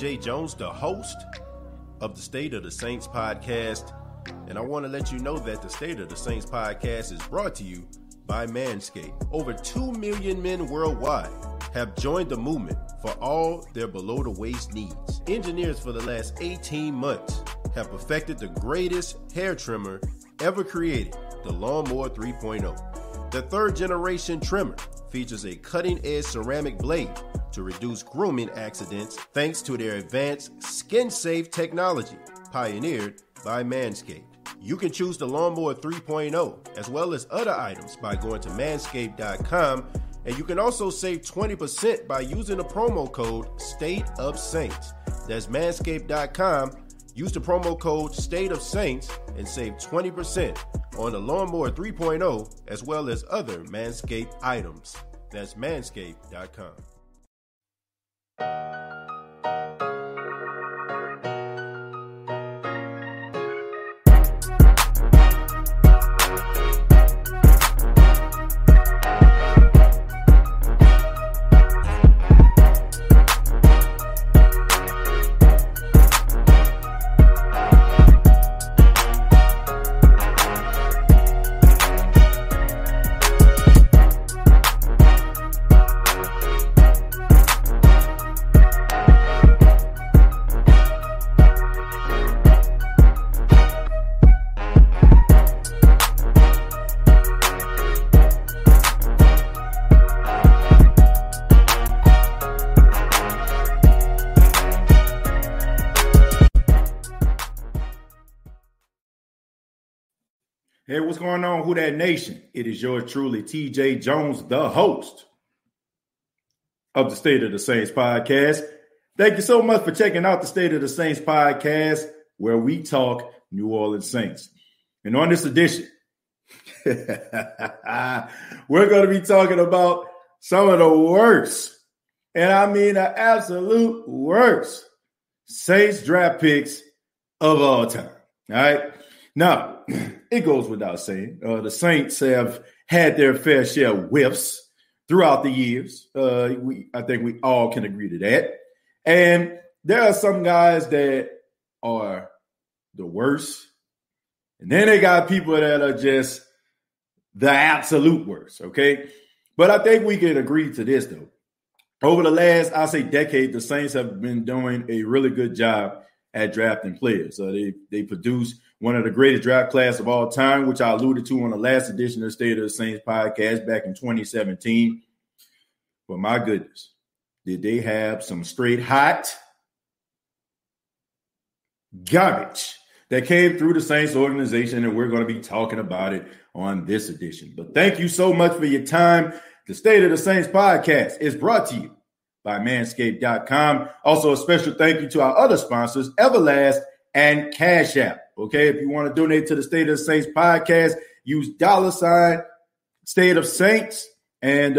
TJ Jones, the host of the State of the Saints podcast. And I want to let you know that the State of the Saints podcast is brought to you by Manscaped. Over 2 million men worldwide have joined the movement for all their below-the-waist needs. Engineers for the last 18 months have perfected the greatest hair trimmer ever created, the Lawnmower 3.0. The third-generation trimmer features a cutting-edge ceramic blade to reduce grooming accidents thanks to their advanced skin-safe technology pioneered by Manscaped. You can choose the Lawnmower 3.0 as well as other items by going to manscaped.com, and you can also save 20% by using the promo code STATEOFSAINTS. That's manscaped.com. Use the promo code STATEOFSAINTS and save 20% on the Lawnmower 3.0 as well as other Manscaped items. That's manscaped.com. Hey, what's going on, Who Dat Nation? It is yours truly, TJ Jones, the host of the State of the Saints podcast. Thank you so much for checking out the State of the Saints podcast, where we talk New Orleans Saints. And on this edition, we're going to be talking about some of the worst, and I mean the absolute worst, Saints draft picks of all time. All right? Now, it goes without saying, the Saints have had their fair share of whiffs throughout the years. I think we all can agree to that. And there are some guys that are the worst. And then they got people that are just the absolute worst, okay? But I think we can agree to this, though. Over the last, I'll say, decade, the Saints have been doing a really good job at drafting players. They produced one of the greatest draft class of all time, which I alluded to on the last edition of the State of the Saints podcast back in 2017. But my goodness, did they have some straight hot garbage that came through the Saints organization, and we're going to be talking about it on this edition. But thank you so much for your time. The State of the Saints podcast is brought to you by Manscaped.com. Also, a special thank you to our other sponsors, Everlast and Cash App. Okay, if you want to donate to the State of the Saints podcast, use $ State of Saints. And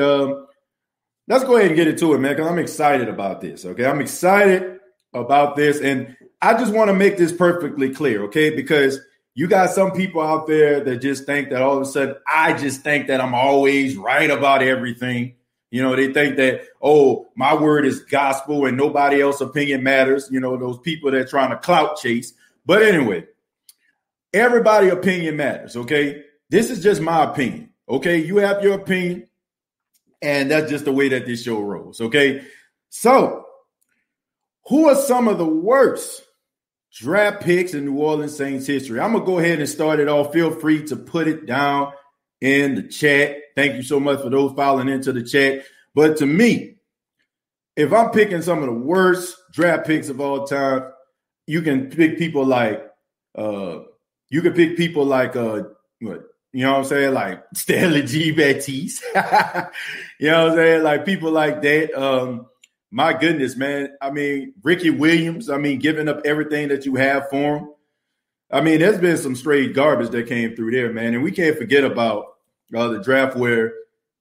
let's go ahead and get into it, man, because I'm excited about this. Okay, I'm excited about this. And I just want to make this perfectly clear, okay, because you got some people out there that just think that all of a sudden, I just think that I'm always right about everything. You know, they think that, oh, my word is gospel and nobody else's opinion matters. You know, those people that are trying to clout chase. But anyway, everybody's opinion matters, okay? This is just my opinion, okay? You have your opinion, and that's just the way that this show rolls, okay? So, who are some of the worst draft picks in New Orleans Saints history? I'm going to go ahead and start it off. Feel free to put it down in the chat. Thank you so much for those filing into the chat. But to me, if I'm picking some of the worst draft picks of all time, you can pick people like what? You know what I'm saying? Like Stanley G. Baptiste. You know what I'm saying? Like people like that. My goodness, man. I mean, Ricky Williams, I mean, giving up everything that you have for him. I mean, there's been some straight garbage that came through there, man. And we can't forget about the draft where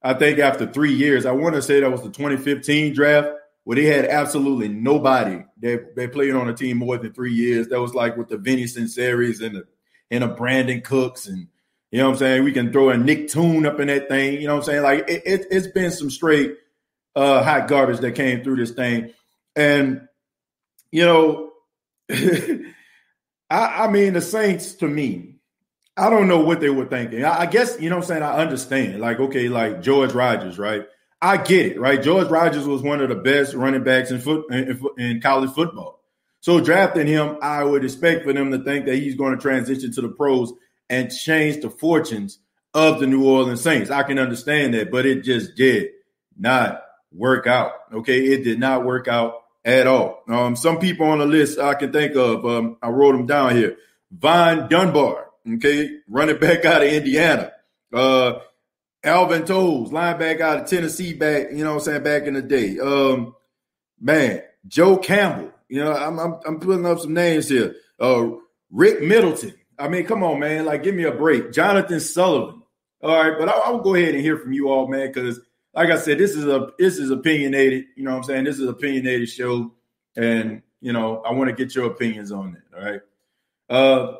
I think after 3 years, I want to say that was the 2015 draft, where they had absolutely nobody. They played on a team more than 3 years. That was like with the Vinny Sinceris and a Brandon Cooks, and you know what I'm saying? We can throw a Nick Toon up in that thing. You know what I'm saying? Like it's been some straight hot garbage that came through this thing. And I mean, the Saints, to me, I don't know what they were thinking. I guess, you know what I'm saying, I understand. Like, okay, like George Rogers, right? I get it, right? George Rogers was one of the best running backs in college football. So drafting him, I would expect for them to think that he's going to transition to the pros and change the fortunes of the New Orleans Saints. I can understand that, but it just did not work out. Okay, it did not work out at all. Some people on the list I can think of, I wrote them down here. Von Dunbar, okay, running back out of Indiana. Alvin Toles, linebacker out of Tennessee, back, you know what I'm saying, back in the day. Man, Joe Campbell, you know, I'm putting up some names here. Rick Middleton. I mean, come on, man, like, give me a break. Jonathan Sullivan. All right, but I'll go ahead and hear from you all, man, because like I said, this is opinionated. You know what I'm saying? This is an opinionated show, and, you know, I want to get your opinions on that, all right?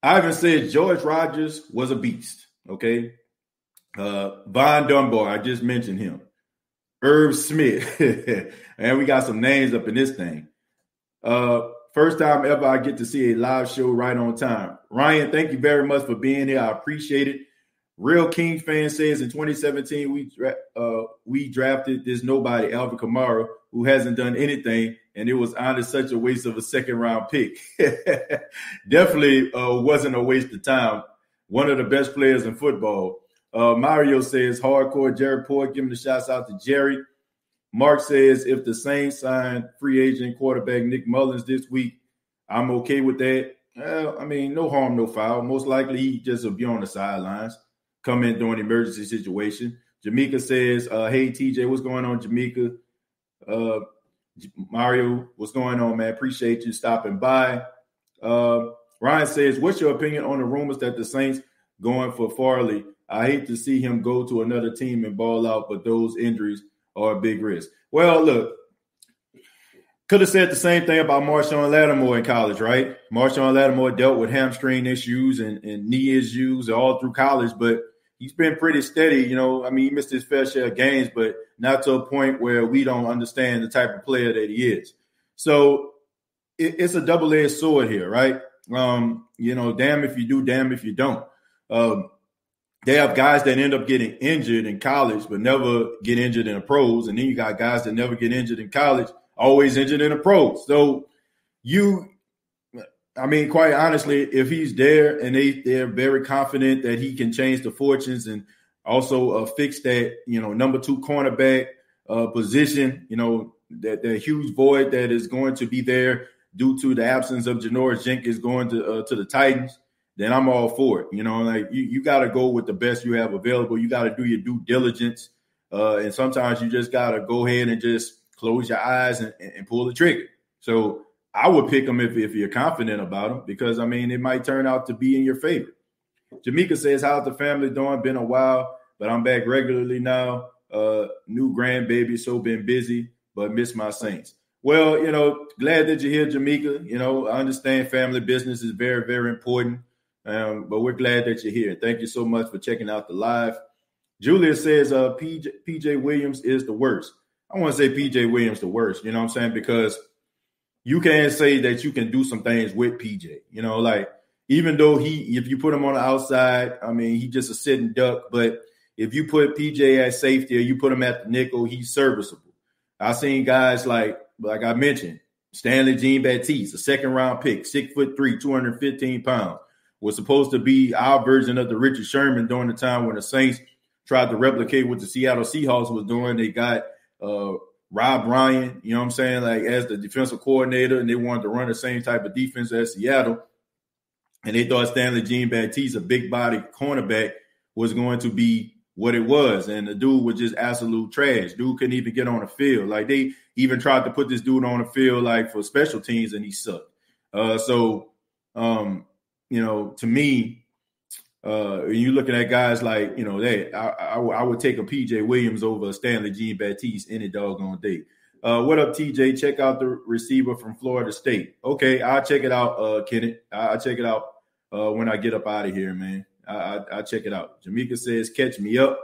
Ivan says George Rogers was a beast, okay? Von Dunbar, I just mentioned him. Irv Smith. And we got some names up in this thing. First time ever I get to see a live show right on time. Ryan, thank you very much for being here. I appreciate it. Real King fan says in 2017, we drafted this nobody, Alvin Kamara, who hasn't done anything, and it was honestly such a waste of a second-round pick. Definitely wasn't a waste of time. One of the best players in football. Mario says, hardcore Jerry Port, giving the shouts out to Jerry. Mark says, if the Saints sign free agent quarterback Nick Mullins this week, I'm okay with that. I mean, no harm, no foul. Most likely he just will be on the sidelines, come in during an emergency situation. Jamaica says, hey, TJ, what's going on, Jamaica? Mario, what's going on, man? Appreciate you stopping by. Ryan says, what's your opinion on the rumors that the Saints going for Farley? I hate to see him go to another team and ball out, but those injuries are a big risk. Well, look, could have said the same thing about Marshawn Lattimore in college, right? Marshawn Lattimore dealt with hamstring issues and knee issues all through college, but he's been pretty steady. You know, I mean, he missed his fair share of games, but not to a point where we don't understand the type of player that he is. So it's a double-edged sword here, right? You know, damn if you do, damn if you don't. They have guys that end up getting injured in college but never get injured in the pros, and then you got guys that never get injured in college, always injured in the pros. So I mean, quite honestly, if he's there and they're very confident that he can change the fortunes and also fix that, you know, number 2 cornerback position, you know, that huge void that is going to be there due to the absence of Janoris Jenkins going to the Titans, then I'm all for it. You know, like you got to go with the best you have available. You got to do your due diligence. And sometimes you just got to go ahead and just close your eyes and pull the trigger. So I would pick him if you're confident about him, because, I mean, it might turn out to be in your favor. Jamaica says, how's the family doing? Been a while, but I'm back regularly now. New grandbaby, so been busy, but miss my Saints. Well, you know, glad that you're here, Jamaica. You know, I understand family business is very, very important. But we're glad that you're here. Thank you so much for checking out the live. Julia says PJ Williams is the worst. I want to say PJ Williams the worst, you know what I'm saying? Because you can't say that you can do some things with PJ. You know, like, even though if you put him on the outside, I mean, he just a sitting duck. But if you put PJ at safety or you put him at the nickel, he's serviceable. I've seen guys like I mentioned, Stanley Jean-Baptiste, a second-round pick, 6'3", 215 pounds. Was supposed to be our version of the Richard Sherman during the time when the Saints tried to replicate what the Seattle Seahawks was doing. They got Rob Ryan, you know what I'm saying, like, as the defensive coordinator, and they wanted to run the same type of defense as Seattle. And they thought Stanley Jean-Baptiste, a big-body cornerback, was going to be what it was. And the dude was just absolute trash. Dude couldn't even get on the field. Like, they even tried to put this dude on the field, like, for special teams, and he sucked. You know, to me, you're looking at guys like, you know, I would take a PJ Williams over a Stanley Jean-Baptiste any doggone day. What up, TJ? Check out the receiver from Florida State. Okay, I'll check it out, Kenneth. I'll check it out when I get up out of here, man. I'll check it out. Jamaica says, catch me up.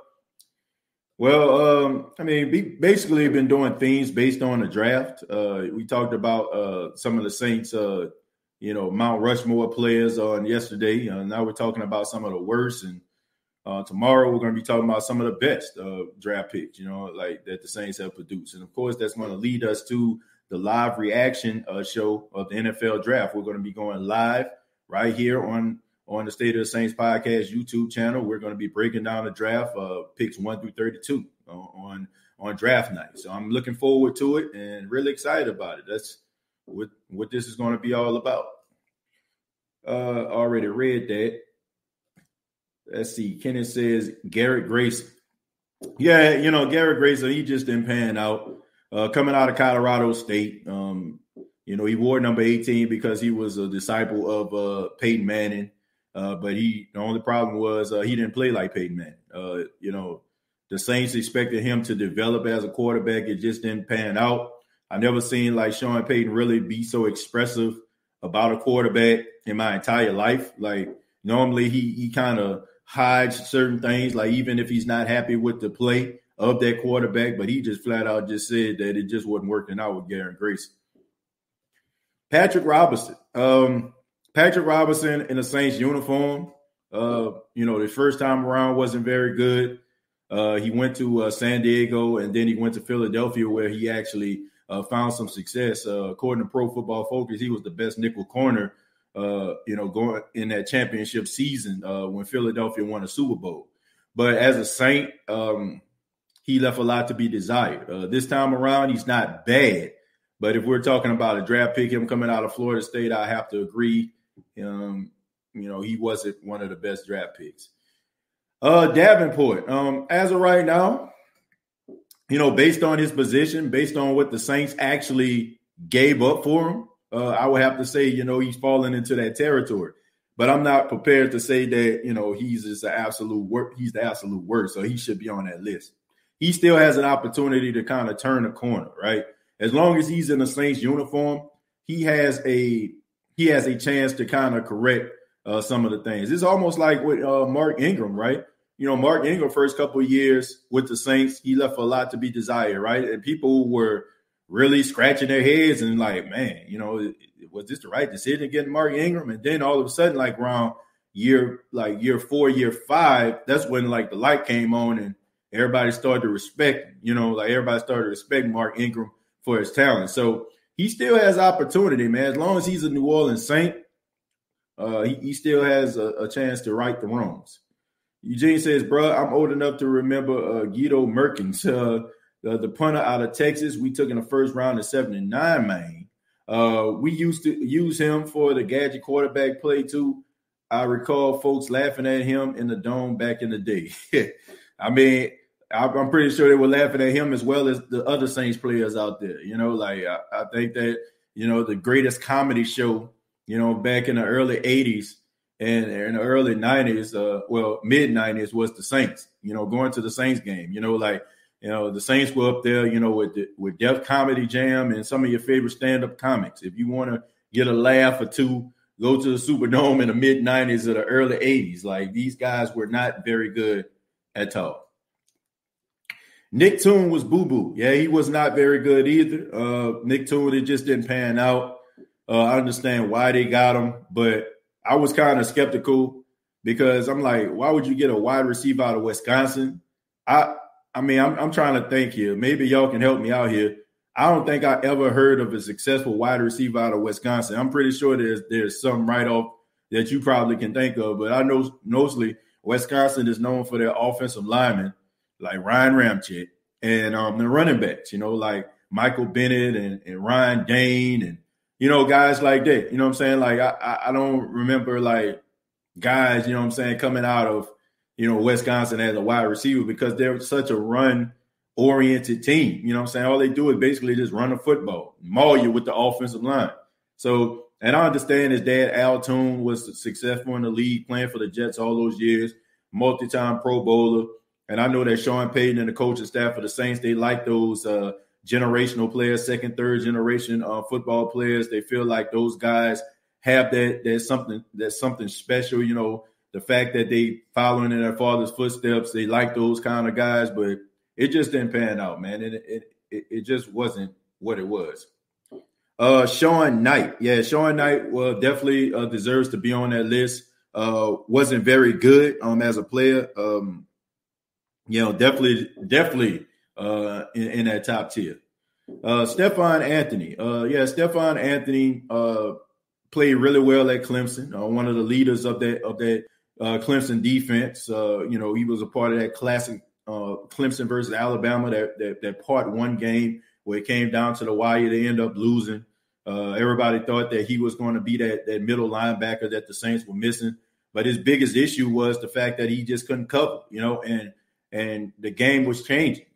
Well, basically been doing things based on the draft. We talked about some of the Saints, Mount Rushmore players on yesterday. Now we're talking about some of the worst, and tomorrow we're going to be talking about some of the best draft picks, like that the Saints have produced. And of course, that's going to lead us to the live reaction show of the NFL draft. We're going to be going live right here on the State of the Saints podcast YouTube channel. We're going to be breaking down the draft picks 1 through 32 on draft night. So I'm looking forward to it and really excited about it. That's what this is going to be all about. Already read that. Let's see. Kenneth says Garrett Grayson. Yeah, Garrett Grayson, he just didn't pan out. Coming out of Colorado State, he wore number 18 because he was a disciple of Peyton Manning. But the only problem was he didn't play like Peyton Manning. The Saints expected him to develop as a quarterback. It just didn't pan out. I never seen like Sean Payton really be so expressive about a quarterback in my entire life. Like normally he kind of hides certain things, like even if he's not happy with the play of that quarterback, but he just flat out just said that it just wasn't working out with Garrett Grayson. Patrick Robinson. Patrick Robinson in a Saints uniform, the first time around wasn't very good. He went to San Diego, and then he went to Philadelphia, where he actually found some success. According to Pro Football Focus, he was the best nickel corner, going in that championship season when Philadelphia won a Super Bowl. But as a Saint, he left a lot to be desired. This time around, he's not bad. But if we're talking about a draft pick, him coming out of Florida State, I have to agree. He wasn't one of the best draft picks. Davenport, as of right now, based on his position, based on what the Saints actually gave up for him, I would have to say, he's falling into that territory. But I'm not prepared to say that, he's the absolute worst, so he should be on that list. He still has an opportunity to kind of turn the corner, right? As long as he's in the Saints uniform, he has a chance to kind of correct some of the things. It's almost like with Mark Ingram, right? Mark Ingram, first couple of years with the Saints, he left a lot to be desired, right? And people were really scratching their heads and like, man, was this the right decision getting Mark Ingram? And then all of a sudden, like around year 4, year 5, that's when like the light came on and everybody started to respect, everybody started to respect Mark Ingram for his talent. So he still has opportunity, man. As long as he's a New Orleans Saint, he still has a chance to right the wrongs. Eugene says, bro, I'm old enough to remember Guido Merkins, the punter out of Texas. We took in the first round of 79, man. We used to use him for the gadget quarterback play, too. I recall folks laughing at him in the dome back in the day. I mean, I'm pretty sure they were laughing at him as well as the other Saints players out there. I think that, the greatest comedy show, back in the early 80s and in the early 90s, mid-90s was the Saints, going to the Saints game. The Saints were up there, with Def Comedy Jam and some of your favorite stand-up comics. If you want to get a laugh or two, go to the Superdome in the mid-90s or the early 80s. Like, these guys were not very good at all. Nick Toon was boo-boo. Yeah, he was not very good either. Nick Toon, it just didn't pan out. I understand why they got him, but I was kind of skeptical because I'm like, why would you get a wide receiver out of Wisconsin? I'm trying to think here. Maybe y'all can help me out here. I don't think I ever heard of a successful wide receiver out of Wisconsin. I'm pretty sure there's some right-off that you probably can think of, but I know mostly Wisconsin is known for their offensive linemen, like Ryan Ramczyk, and the running backs, like Michael Bennett and Ryan Dane and, guys like that. You know what I'm saying? Like, I don't remember, like, guys, coming out of, Wisconsin as a wide receiver because they're such a run-oriented team. You know what I'm saying? All they do is basically just run the football, maul you with the offensive line. So, and I understand his dad, Al Toon, was successful in the league, playing for the Jets all those years, multi-time Pro Bowler. And I know that Sean Payton and the coaching staff of the Saints, they like those generational players, second, third generation football players. They feel like those guys have that's something special. The fact that they following in their father's footsteps, they like those kind of guys. But it just didn't pan out, man. And it just wasn't what it was. Sean Knight. Yeah, Sean Knight definitely deserves to be on that list. Wasn't very good as a player. Definitely in that top tier. Stephon Anthony. Stephon Anthony played really well at Clemson. One of the leaders of that Clemson defense. He was a part of that classic Clemson versus Alabama, that part one game where it came down to the wire. They end up losing. Everybody thought that he was going to be that middle linebacker that the Saints were missing. But his biggest issue was the fact that he just couldn't cover, and the game was changing.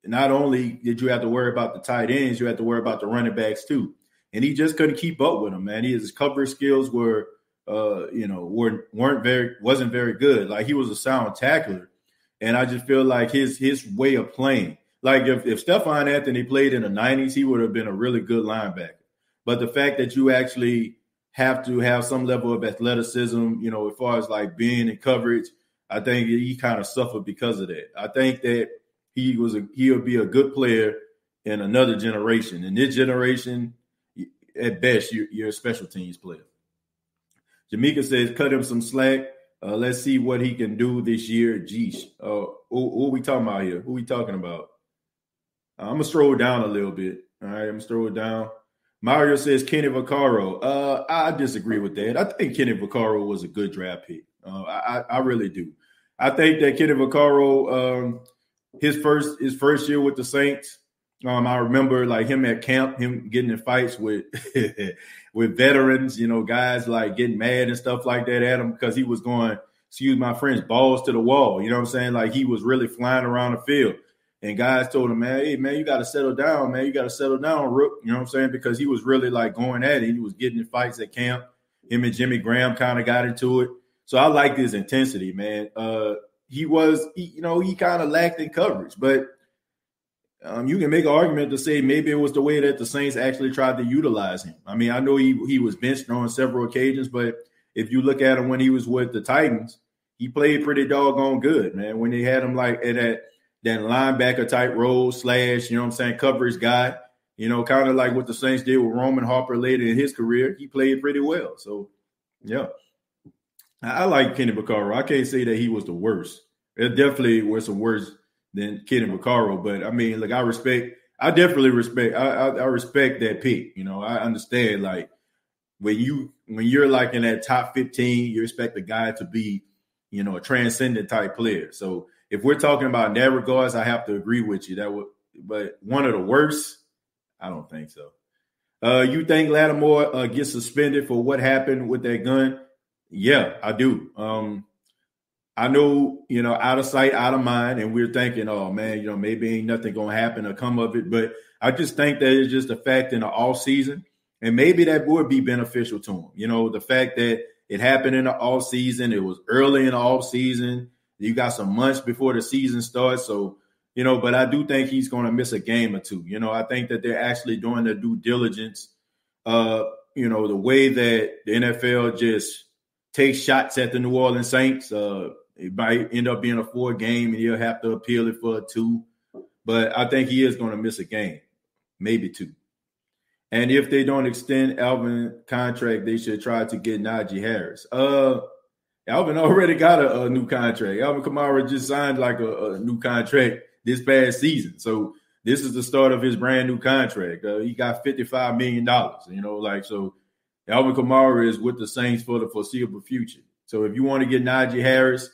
Not only did you have to worry about the tight ends, you had to worry about the running backs too. And he just couldn't keep up with them, man. His coverage skills wasn't very good. Like, he was a sound tackler. And I just feel like his way of playing, like if Stephon Anthony played in the 90s, he would have been a really good linebacker. But the fact that you actually have to have some level of athleticism, as far as like being in coverage, I think he kind of suffered because of that. I think that he'll be a good player in another generation. In this generation, at best, you're a special teams player. Jamaica says, cut him some slack. Let's see what he can do this year. Geesh. Who are we talking about here? Who are we talking about? I'm going to scroll down a little bit. All right, I'm going to scroll down. Mario says Kenny Vaccaro. I disagree with that. I think Kenny Vaccaro was a good draft pick. I really do. I think that Kenny Vaccaro, his first year with the Saints, I remember like him at camp, him getting in fights with with veterans, guys like getting mad and stuff like that at him because he was going, excuse my French, balls to the wall. You know what I'm saying? Like, he was really flying around the field. And guys told him, man, hey, man, you got to settle down, man. You got to settle down, Rook. You know what I'm saying? Because he was really like going at it. He was getting in fights at camp. Him and Jimmy Graham kind of got into it. So I like his intensity, man. He kind of lacked in coverage, but you can make an argument to say maybe it was the way that the Saints actually tried to utilize him. I mean, I know he was benched on several occasions, but if you look at him when he was with the Titans, he played pretty doggone good, man. When they had him like at that linebacker type role / coverage guy, kind of like what the Saints did with Roman Harper later in his career, he played pretty well. So, yeah. I like Kenny Vaccaro. I can't say that he was the worst. There definitely was some worse than Kenny Vaccaro, but I mean, like, I definitely respect that pick. I understand, like, when you're like in that top 15, you expect the guy to be, a transcendent type player. So if we're talking about in that regards, I have to agree with you. But one of the worst, I don't think so. You think Lattimore gets suspended for what happened with that gun? Yeah, I do. I know, out of sight, out of mind, and we're thinking, oh, man, maybe ain't nothing going to happen or come of it. But I just think that it's just a fact in the off season, and maybe that would be beneficial to him. The fact that it happened in the off season, it was early in the off season. You got some months before the season starts. So, but I do think he's going to miss a game or two. I think that they're actually doing their due diligence. The way that the NFL just takes shots at the New Orleans Saints, it might end up being a 4 game and he'll have to appeal it for a 2. But I think he is going to miss a game, maybe 2. And if they don't extend Alvin contract, they should try to get Najee Harris. Alvin already got a new contract. Alvin Kamara just signed like a new contract this past season. So this is the start of his brand new contract. He got $55 million, so Alvin Kamara is with the Saints for the foreseeable future. So if you want to get Najee Harris,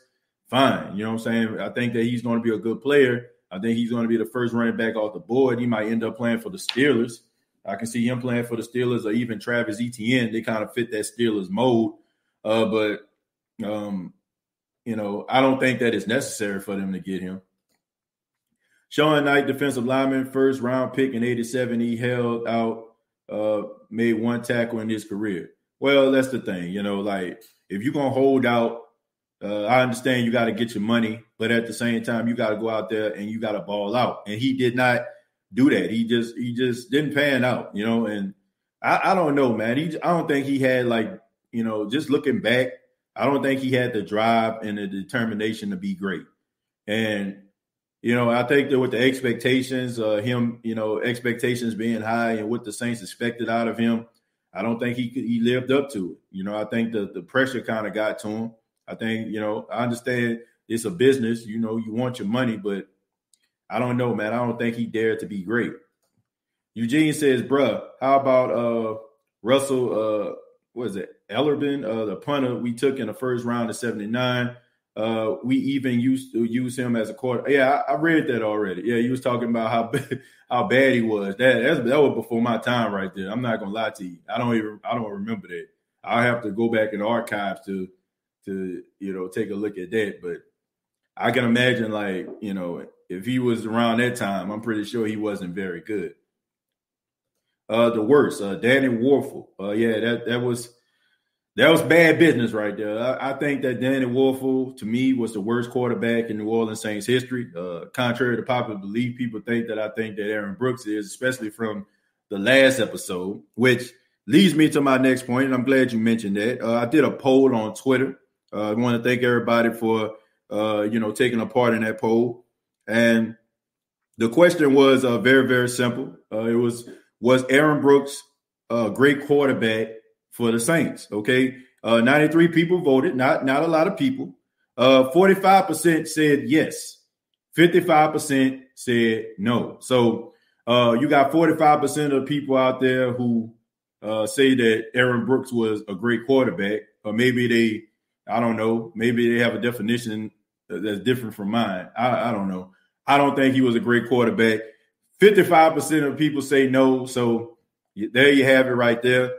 fine. You know what I'm saying? I think that he's going to be a good player. I think he's going to be the first running back off the board. He might end up playing for the Steelers. I can see him playing for the Steelers or even Travis Etienne. They kind of fit that Steelers mold. But I don't think that it's necessary for them to get him. Sean Knight, defensive lineman, first round pick in 87. He held out, made 1 tackle in his career. Well, that's the thing, if you're going to hold out, I understand you got to get your money, but at the same time, you got to go out there and you got to ball out. And he did not do that. He just didn't pan out, and I don't know, man. I don't think he had just looking back, I don't think he had the drive and the determination to be great. And I think that with the expectations, expectations being high and what the Saints expected out of him, I don't think he lived up to it. I think the pressure kind of got to him. I think, I understand it's a business, you want your money, but I don't know, man. I don't think he dared to be great. Eugene says, bruh, how about Russell, what is it, Ellerben, the punter we took in the first round of 79. We even used to use him as a quarter. Yeah, I read that already. Yeah, he was talking about how bad he was. That was before my time right there. I'm not gonna lie to you. I don't remember that. I'll have to go back in the archives to take a look at that. But I can imagine, if he was around that time, I'm pretty sure he wasn't very good. The worst, Danny Wuerffel. That was bad business right there. I think that Danny Wuerffel, to me, was the worst quarterback in New Orleans Saints history. Contrary to popular belief, people think that I think that Aaron Brooks is, especially from the last episode, which leads me to my next point, and I'm glad you mentioned that. I did a poll on Twitter. I want to thank everybody for, taking a part in that poll. And the question was very, very simple. It was Aaron Brooks a great quarterback for the Saints? Okay. 93 people voted, not a lot of people. 45% said yes. 55% said no. So you got 45% of people out there who say that Aaron Brooks was a great quarterback, or maybe I don't know, maybe they have a definition that's different from mine. I don't know. I don't think he was a great quarterback. 55% of people say no. So there you have it right there.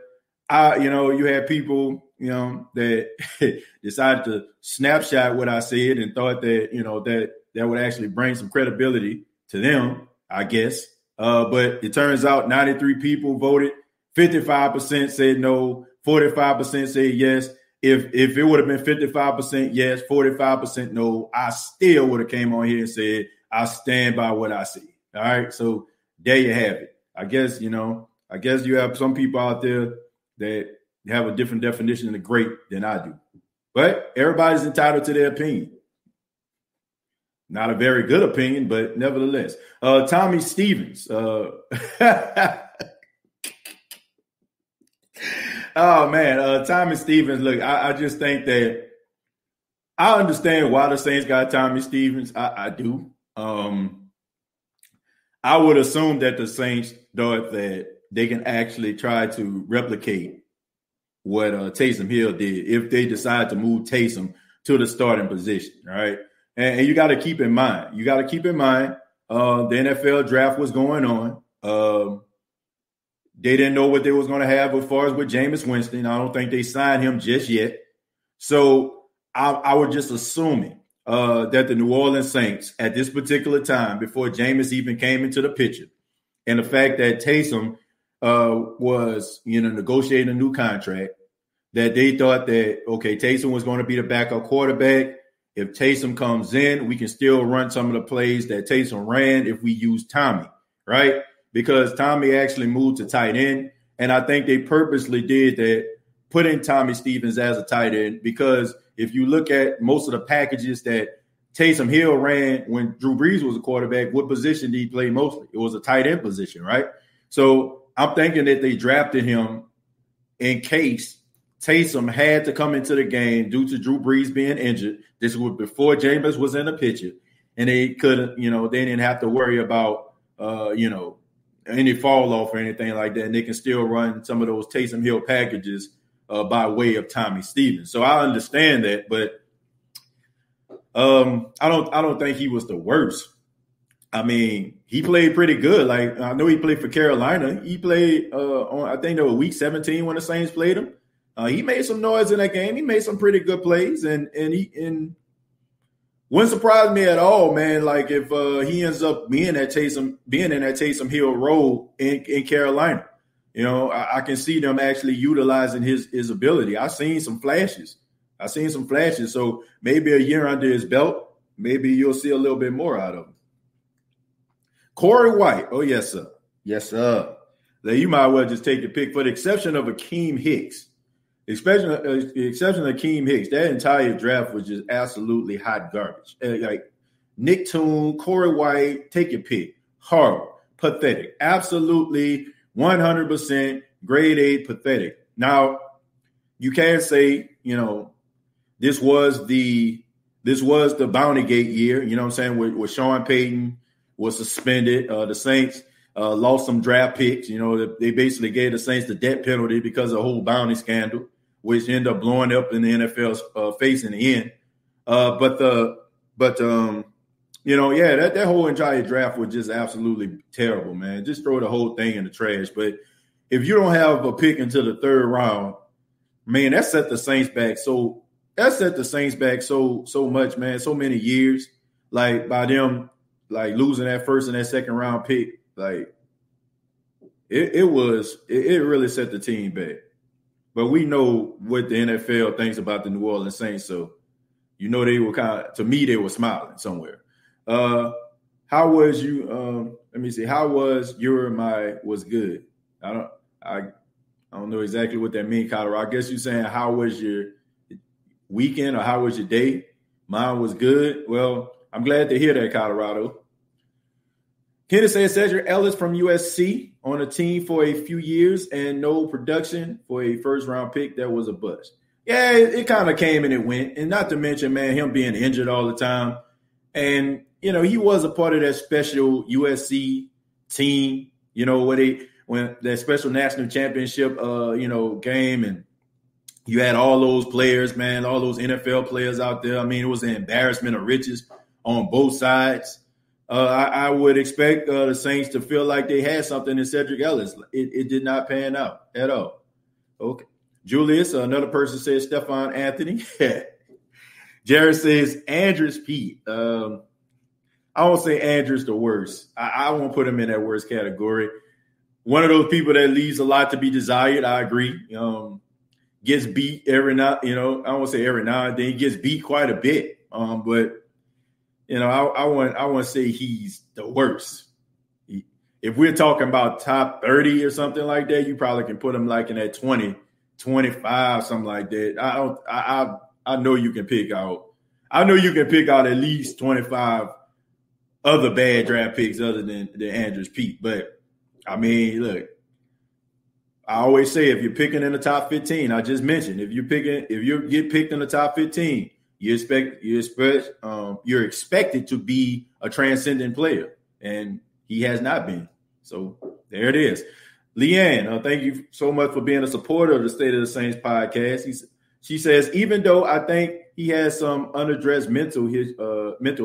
You had people, that decided to snapshot what I said and thought that, that would actually bring some credibility to them, I guess. But it turns out 93 people voted. 55% said no. 45% said yes. If it would have been 55% yes, 45% no, I still would have came on here and said, I stand by what I see. All right. So there you have it. I guess you have some people out there that have a different definition of great than I do. But everybody's entitled to their opinion. Not a very good opinion, but nevertheless. Tommy Stevens. Oh, man. Tommy Stevens, look, I just think that I understand why the Saints got Tommy Stevens. I do. I would assume that the Saints thought that they can actually try to replicate what Taysom Hill did if they decide to move Taysom to the starting position, right? And you got to keep in mind, the NFL draft was going on. They didn't know what they was going to have as far as with Jameis Winston. I don't think they signed him just yet. So I was just assuming that the New Orleans Saints at this particular time, before Jameis even came into the picture, and the fact that Taysom was, negotiating a new contract, that they thought that, okay, Taysom was going to be the backup quarterback. If Taysom comes in, we can still run some of the plays that Taysom ran if we use Tommy, right? Because Tommy actually moved to tight end. And I think they purposely did that, putting Tommy Stevens as a tight end, because if you look at most of the packages that Taysom Hill ran when Drew Brees was a quarterback, what position did he play mostly? It was a tight end position, right? So I'm thinking that they drafted him in case Taysom had to come into the game due to Drew Brees being injured. This was before Jameis was in the picture, and they couldn't, they didn't have to worry about, any fall off or anything like that. And they can still run some of those Taysom Hill packages by way of Tommy Stevens. So I understand that, but I don't think he was the worst. I mean, he played pretty good. Like, I know he played for Carolina. He played I think they were week 17 when the Saints played him. He made some noise in that game. He made some pretty good plays, and wouldn't surprise me at all, man. Like if he ends up being in that Taysom Hill role in Carolina, I can see them actually utilizing his ability. I've seen some flashes. So maybe a year under his belt, maybe you'll see a little bit more out of him. Corey White. Oh, yes, sir. Yes, sir. Now, you might well just take the pick, for the exception of Akeem Hicks. The exception of Akeem Hicks, that entire draft was just absolutely hot garbage. Like, Nick Toon, Corey White, take your pick. Horrible, pathetic, absolutely 100% grade A pathetic. Now, you can say, this was the Bounty Gate year, you know what I'm saying, with Sean Payton was suspended. The Saints lost some draft picks. They basically gave the Saints the debt penalty because of the whole bounty scandal, which ended up blowing up in the NFL's face in the end. That whole entire draft was just absolutely terrible, man. Just throw the whole thing in the trash. But if you don't have a pick until the third round, man, that set the Saints back so much, man, so many years. Like by them like losing that first and that second round pick, like it really set the team back. But we know what the NFL thinks about the New Orleans Saints, so they were they were smiling somewhere. How was you? Let me see. How was was good? I don't know exactly what that means, Colorado. I guess you're saying how was your weekend or how was your day? Mine was good. Well, I'm glad to hear that, Colorado. Kenneth says Cedric Ellis from USC on a team for a few years and no production for a first-round pick. That was a bust. Yeah, it kind of came and it went. And not to mention, man, him being injured all the time. And, he was a part of that special USC team, when that special national championship, game. And you had all those players, man, all those NFL players out there. I mean, it was an embarrassment of riches on both sides. I would expect the Saints to feel like they had something in Cedric Ellis. It did not pan out at all. Okay. Julius, another person says Stephon Anthony. Jared says Andrews Pete. I won't say Andrews the worst. I won't put him in that worst category. One of those people that leaves a lot to be desired. I agree. Gets beat every now, I won't say every now and then. He gets beat quite a bit. But I want to say he's the worst. If we're talking about top 30 or something like that, you probably can put him like in that 20, 25, something like that. I know you can pick out. I know you can pick out at least 25 other bad draft picks other than Andrews Pete. But I mean, look, I always say if you're picking in the top 15, I just mentioned if you get picked in the top 15. You're expected to be a transcendent player, and he has not been. So there it is. Leanne, thank you so much for being a supporter of the State of the Saints podcast. She says, even though I think he has some unaddressed mental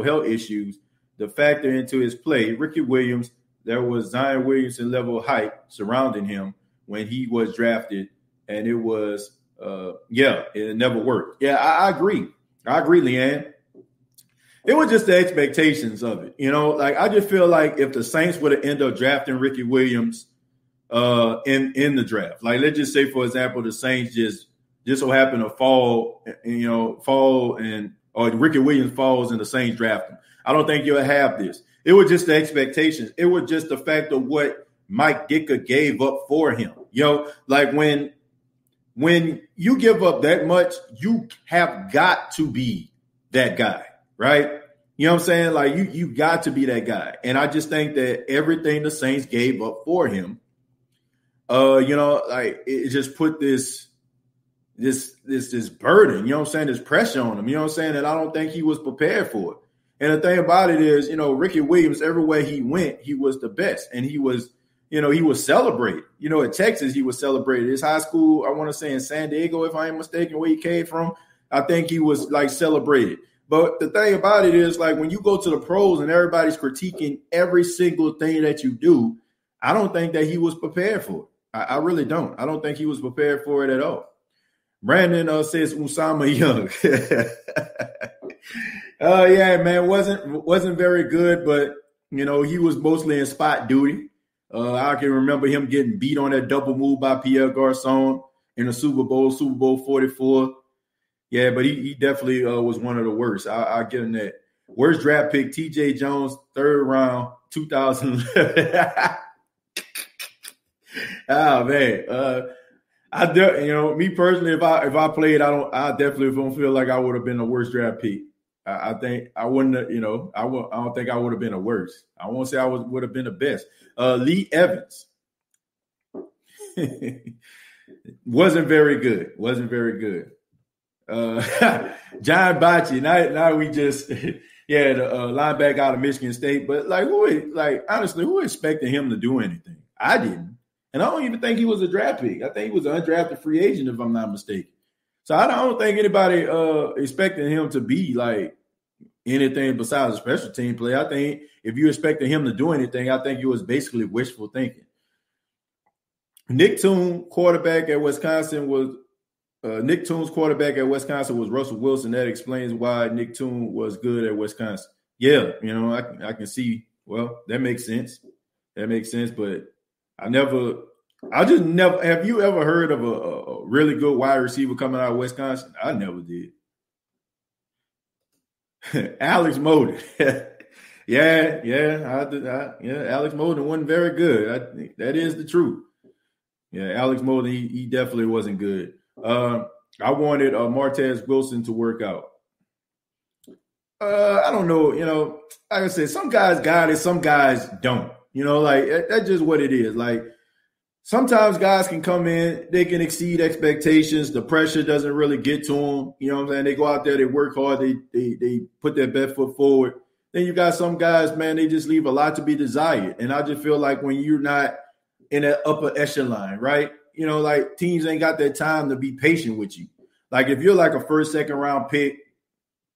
health issues to factor into his play, Ricky Williams, there was Zion Williamson level hype surrounding him when he was drafted, and it was, it never worked. Yeah, I agree. I agree, Leanne. It was just the expectations of it. I just feel like if the Saints would have ended up drafting Ricky Williams in the draft, like let's just say, for example, the Saints just so happen to fall or Ricky Williams falls and the Saints draft him. I don't think you'll have this. It was just the expectations. It was just the fact of what Mike Ditka gave up for him. Like when you give up that much, you have got to be that guy, right? You know what I'm saying? Like you got to be that guy. And I just think that everything the Saints gave up for him, like it just put this burden, this pressure on him, that I don't think he was prepared for it. And the thing about it is, Ricky Williams, everywhere he went, he was the best. And he was celebrated. At Texas, he was celebrated. His high school, I want to say in San Diego, if I ain't mistaken, where he came from, I think he was like celebrated. But the thing about it is, like when you go to the pros and everybody's critiquing every single thing that you do, I don't think that he was prepared for it. I really don't. I don't think he was prepared for it at all. Brandon says Usama Young. Yeah, man, wasn't very good, but he was mostly in spot duty. I can remember him getting beat on that double move by Pierre Garçon in the Super Bowl 44. Yeah, but he definitely was one of the worst. I'll give him that. Worst draft pick, TJ Jones, third round, 2011. Oh, man. Me personally, if I played, I definitely don't feel like I would have been the worst draft pick. I think I wouldn't have, I don't think I would have been the worst. I won't say I would have been the best. Lee Evans wasn't very good. John Bocci. Now we just the linebacker out of Michigan State. But honestly, who expected him to do anything? I didn't, and I don't even think he was a draft pick. I think he was an undrafted free agent, if I'm not mistaken. So I don't think anybody expected him to be like anything besides a special team player. I think if you expected him to do anything, I think it was basically wishful thinking. Nick Toon, quarterback at Wisconsin, was Russell Wilson. That explains why Nick Toon was good at Wisconsin. Yeah, I can see. Well, that makes sense. But I just never. Have you ever heard of a really good wide receiver coming out of Wisconsin? I never did. Alex Moden. Alex Moden wasn't very good. That is the truth. Yeah, Alex Moden, he definitely wasn't good. I wanted Martez Wilson to work out. I don't know. Like I said, some guys got it, some guys don't. That's just what it is. Like, sometimes guys can come in, they can exceed expectations. The pressure doesn't really get to them. You know what I'm saying? They go out there, they work hard, they put their best foot forward. Then you got some guys, man, they just leave a lot to be desired. And I just feel like when you're not in that upper echelon, right? Teams ain't got that time to be patient with you. Like, if you're like a first, second round pick,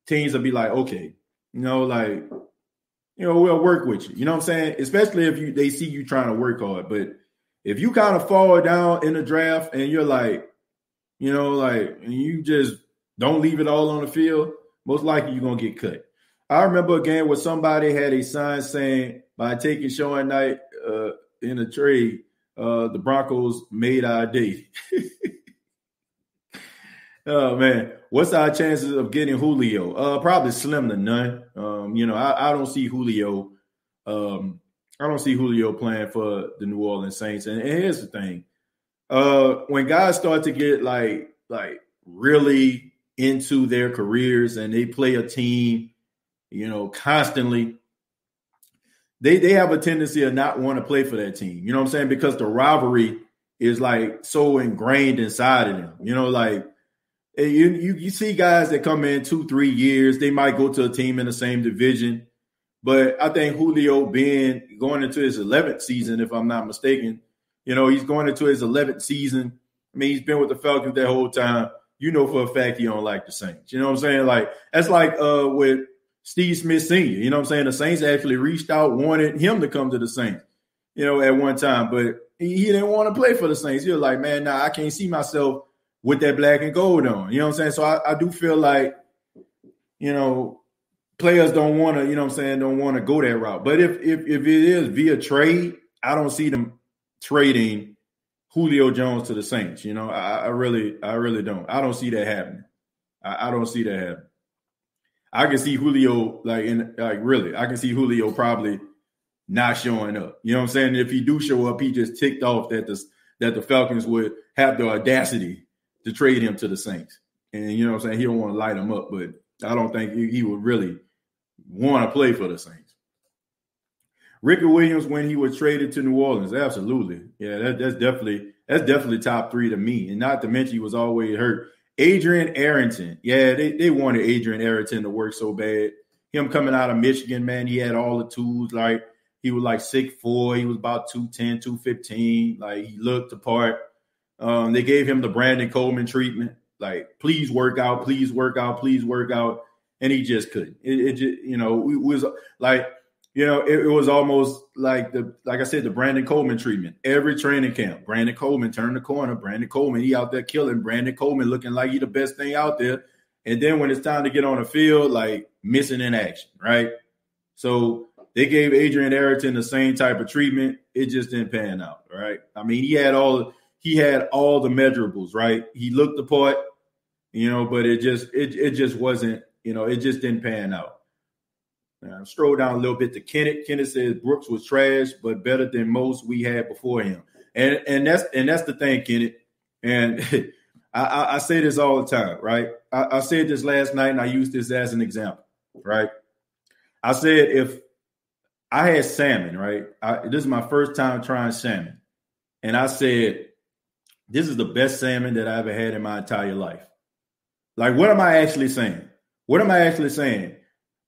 teams will be like, okay, we'll work with you. You know what I'm saying? Especially if they see you trying to work hard. But if you kind of fall down in the draft and you're like, and you just don't leave it all on the field, most likely you're going to get cut. I remember a game where somebody had a sign saying, by taking Sean Knight in a trade, the Broncos made our day. Oh, man. What's our chances of getting Julio? Probably slim to none. I don't see Julio. I don't see Julio playing for the New Orleans Saints. And here's the thing. When guys start to get like really into their careers and they play a team, constantly, they have a tendency of not want to play for that team. You know what I'm saying? Because the rivalry is like so ingrained inside of them. You see guys that come in 2-3 years, they might go to a team in the same division. But I think Julio going into his 11th season, if I'm not mistaken, he's going into his 11th season. I mean, he's been with the Falcons that whole time. For a fact he don't like the Saints. You know what I'm saying? Like, that's like with Steve Smith Sr. You know what I'm saying? The Saints actually reached out, wanted him to come to the Saints, at one time. But he didn't want to play for the Saints. He was like, man, nah, I can't see myself with that black and gold on. You know what I'm saying? So I do feel like, players don't want to, don't want to go that route. But if it is via trade, I don't see them trading Julio Jones to the Saints. I really don't. I don't see that happening. I don't see that happening. I can see Julio I can see Julio probably not showing up. You know what I'm saying? If he do show up, he just ticked off that the Falcons would have the audacity to trade him to the Saints. And you know what I'm saying? He don't want to light him up, but I don't think he would really want to play for the Saints. Ricky Williams, when he was traded to New Orleans, absolutely. Yeah, that's definitely top three to me. And not to mention he was always hurt. Adrian Arrington. Yeah, they wanted Adrian Arrington to work so bad. Him coming out of Michigan, man, he had all the tools. Like, he was like 6'4". He was about 210, 215. Like, he looked the part. They gave him the Brandon Coleman treatment. Like, please work out, please work out, please work out. And he just couldn't. It just, it was like, it was almost like like I said, the Brandon Coleman treatment. Every training camp, Brandon Coleman turned the corner. Brandon Coleman, he out there killing. Brandon Coleman looking like he the best thing out there. And then when it's time to get on the field, like, missing in action, right? So they gave Adrian Arrington the same type of treatment. It just didn't pan out, right? I mean, he had all the measurables, right? He looked the part, but it just wasn't, it just didn't pan out. Now, stroll down a little bit to Kenneth. Kenneth says Brooks was trash, but better than most we had before him. And that's the thing, Kenneth. And I say this all the time, right? I said this last night, and I used this as an example. right? I said if I had salmon, right? This is my first time trying salmon. And I said, this is the best salmon that I ever had in my entire life. Like, what am I actually saying? What am I actually saying?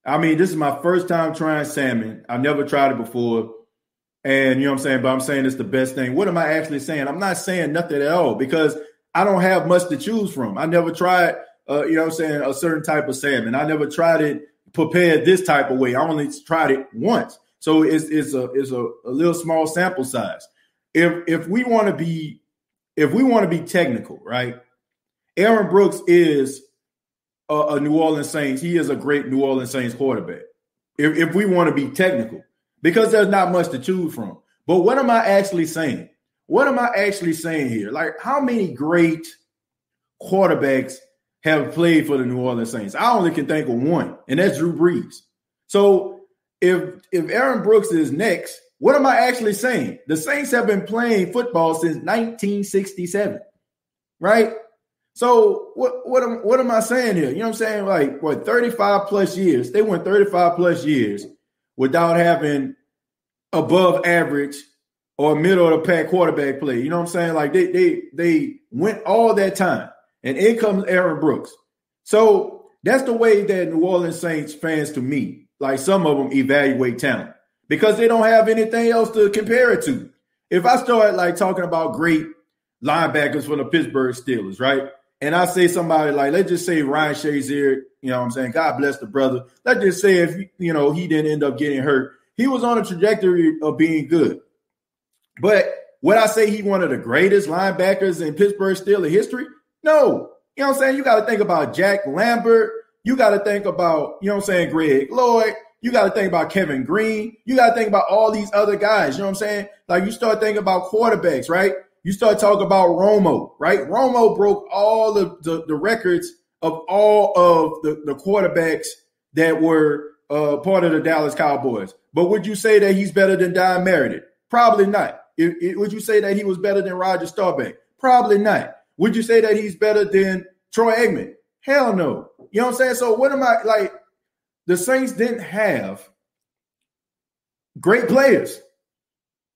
I mean, this is my first time trying salmon. I've never tried it before. And you know what I'm saying? But I'm saying it's the best thing. What am I actually saying? I'm not saying nothing at all because I don't have much to choose from. I never tried, you know what I'm saying, a certain type of salmon. I never tried it prepared this type of way. I only tried it once. So it's a little small sample size. If we want to be technical, right? Aaron Brooks is a New Orleans Saints. He is a great New Orleans Saints quarterback. If we want to be technical, because there's not much to choose from. But what am I actually saying? What am I actually saying here? Like, how many great quarterbacks have played for the New Orleans Saints? I only can think of one, and that's Drew Brees. So if Aaron Brooks is next, what am I actually saying? The Saints have been playing football since 1967, right? So what am I saying here? You know what I'm saying? Like, 35 plus years. They went 35 plus years without having above average or middle of the pack quarterback play. You know what I'm saying? Like they went all that time. And in comes Aaron Brooks. So that's the way that New Orleans Saints fans, to me, like some of them, evaluate talent because they don't have anything else to compare it to. If I start like talking about great linebackers for the Pittsburgh Steelers, right? And I say somebody like, let's just say Ryan Shazier, you know what I'm saying? God bless the brother. Let's just say if, you know, he didn't end up getting hurt, he was on a trajectory of being good. But would I say he one of the greatest linebackers in Pittsburgh Steelers history? No. You know what I'm saying? You got to think about Jack Lambert. You got to think about, you know what I'm saying, Greg Lloyd. You got to think about Kevin Green. You got to think about all these other guys. You know what I'm saying? Like you start thinking about quarterbacks, right? You start talking about Romo, right? Romo broke all of the records of all of the quarterbacks that were part of the Dallas Cowboys. But would you say that he's better than Don Meredith? Probably not. Would you say that he was better than Roger Staubach? Probably not. Would you say that he's better than Troy Aikman? Hell no. You know what I'm saying? So what am I like? The Saints didn't have great players.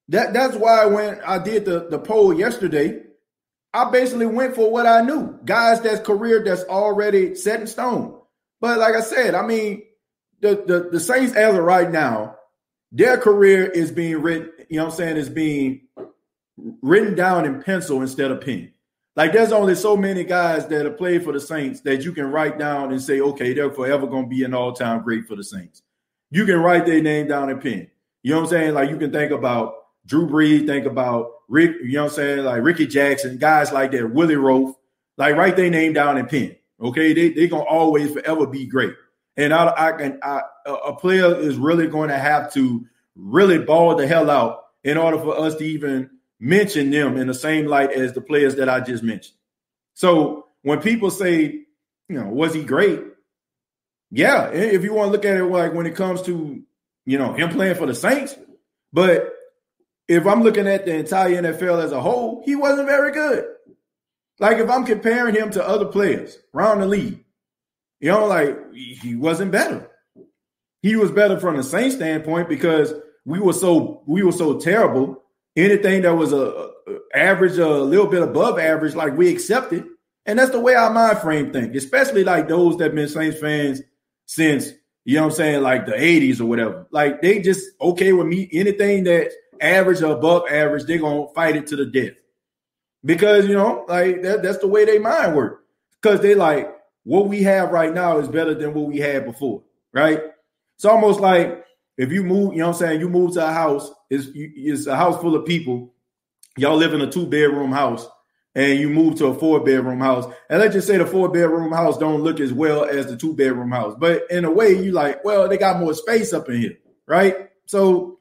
That's why when I did the poll yesterday, I basically went for what I knew. Guys that's career that's already set in stone. But like I said, I mean, the Saints as of right now, their career is being written, you know what I'm saying, is being written down in pencil instead of pen. Like there's only so many guys that have played for the Saints that you can write down and say, okay, they're forever going to be an all-time great for the Saints. You can write their name down in pen. You know what I'm saying? Like you can think about Drew Brees, think about Rick, you know what I'm saying? Like Ricky Jackson, guys like that, Willie Roaf, like write their name down in pen. Okay. They're going to always forever be great. And a player is really going to have to really ball the hell out in order for us to even mention them in the same light as the players that I just mentioned. So when people say, you know, was he great? Yeah. If you want to look at it like when it comes to, you know, him playing for the Saints, but if I'm looking at the entire NFL as a whole, he wasn't very good. Like if I'm comparing him to other players around the league, you know, like he wasn't better. He was better from the Saints standpoint because we were so terrible. Anything that was a average, a little bit above average, like we accepted. And that's the way our mind frame think, especially like those that have been Saints fans since, you know what I'm saying, like the 80s or whatever. Like they just okay with me. Anything that average or above average, they're going to fight it to the death. Because, you know, like that's the way they mind work. Because they like, what we have right now is better than what we had before, right? It's almost like if you move, you know what I'm saying, you move to a house, it's a house full of people. Y'all live in a 2-bedroom house and you move to a 4-bedroom house. And let's just say the 4-bedroom house don't look as well as the 2-bedroom house. But in a way, you like, well, they got more space up in here, right? So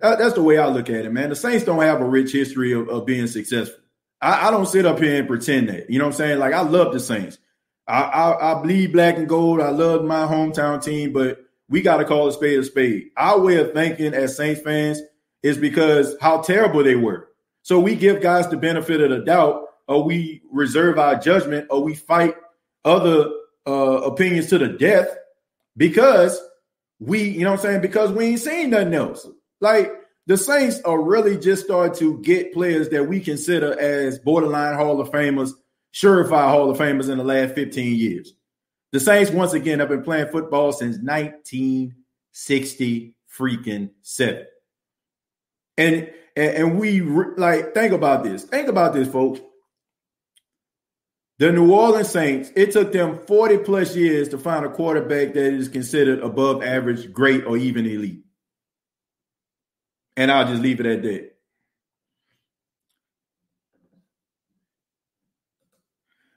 that's the way I look at it, man. The Saints don't have a rich history of being successful. I don't sit up here and pretend that. You know what I'm saying? Like, I love the Saints. I bleed black and gold. I love my hometown team, but we got to call a spade a spade. Our way of thinking as Saints fans is because how terrible they were. So we give guys the benefit of the doubt, or we reserve our judgment, or we fight other opinions to the death because because we ain't seen nothing else. Like, the Saints are really just starting to get players that we consider as borderline Hall of Famers, surefire Hall of Famers in the last 15 years. The Saints, once again, have been playing football since 1967. And we think about this. Think about this, folks. The New Orleans Saints, it took them 40 plus years to find a quarterback that is considered above average, great, or even elite. And I'll just leave it at that.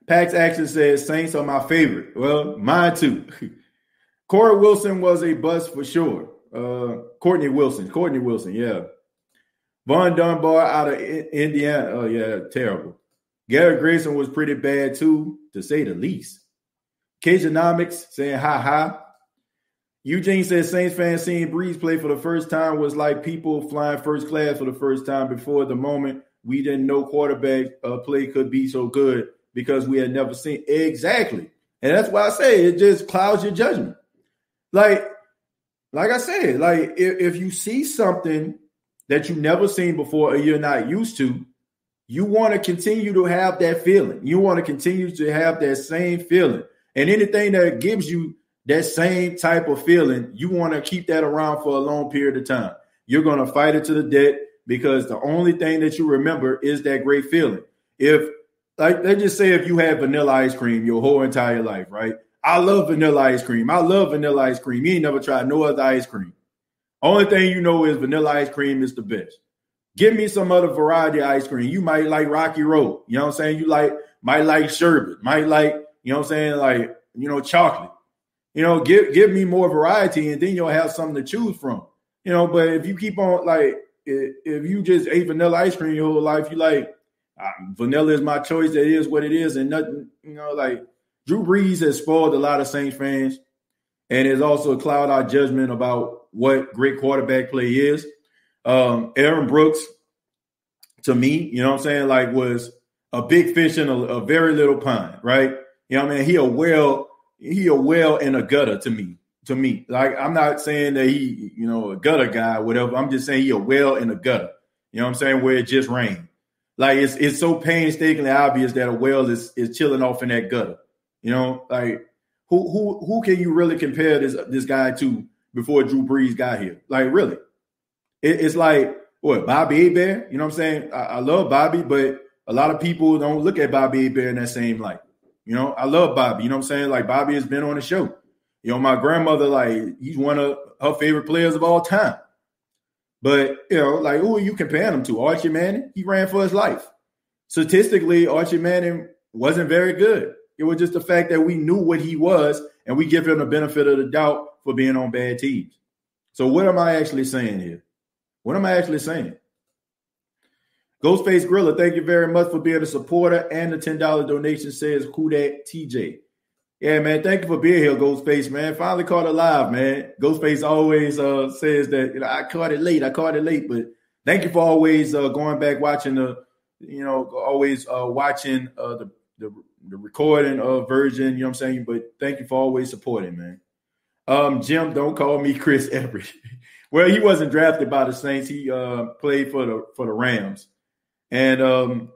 Pax Action says Saints are my favorite. Well, mine too. Corey Wilson was a bust for sure. Courtney Wilson, yeah. Von Dunbar out of Indiana. Oh, yeah, terrible. Garrett Grayson was pretty bad too, to say the least. Cageonomics saying ha. Eugene says Saints fans seeing Breeze play for the first time was like people flying first class for the first time before the moment we didn't know quarterback play could be so good because we had never seen. Exactly. And that's why I say it just clouds your judgment. Like I said, like if you see something that you've never seen before or you're not used to, you want to continue to have that feeling. You want to continue to have that same feeling. And anything that gives you that same type of feeling, you want to keep that around for a long period of time. You're going to fight it to the death because the only thing that you remember is that great feeling. If, like, let's just say if you had vanilla ice cream your whole entire life, right? I love vanilla ice cream. You ain't never tried no other ice cream. Only thing you know is vanilla ice cream is the best. Give me some other variety of ice cream. You might like Rocky Road. You know what I'm saying? You might like sherbet. Might like, you know what I'm saying? Like, chocolate. Give me more variety and then you'll have something to choose from. But if you keep on, like, if you just ate vanilla ice cream your whole life, you like, vanilla is my choice. That is what it is. And nothing, like Drew Brees has spoiled a lot of Saints fans and has also clouded our judgment about what great quarterback play is. Aaron Brooks, to me, like was a big fish in a very little pond, right? He a whale in a gutter to me. Like, I'm not saying that he, a gutter guy or whatever. I'm just saying he a whale in a gutter. Where it just rained. Like, it's so painstakingly obvious that a whale is chilling off in that gutter. Like, who can you really compare this guy to before Drew Brees got here? Like, really? It's like, what, Bobby Hebert? You know what I'm saying? I love Bobby, but a lot of people don't look at Bobby Hebert in that same light. I love Bobby. You know what I'm saying? Like, Bobby has been on the show. My grandmother, like, he's one of her favorite players of all time. But, like, who are you comparing him to? Archie Manning? He ran for his life. Statistically, Archie Manning wasn't very good. It was just the fact that we knew what he was, and we give him the benefit of the doubt for being on bad teams. So what am I actually saying here? What am I actually saying? Ghostface Griller, thank you very much for being a supporter and the $10 donation, says who that TJ. Yeah, man, thank you for being here, Ghostface, man. Finally caught it live, man. Ghostface always says that, I caught it late, but thank you for always going back watching watching the recording version, you know what I'm saying? But thank you for always supporting, man. Jim, don't call me Chris Everett. Well, he wasn't drafted by the Saints. He played for the Rams. And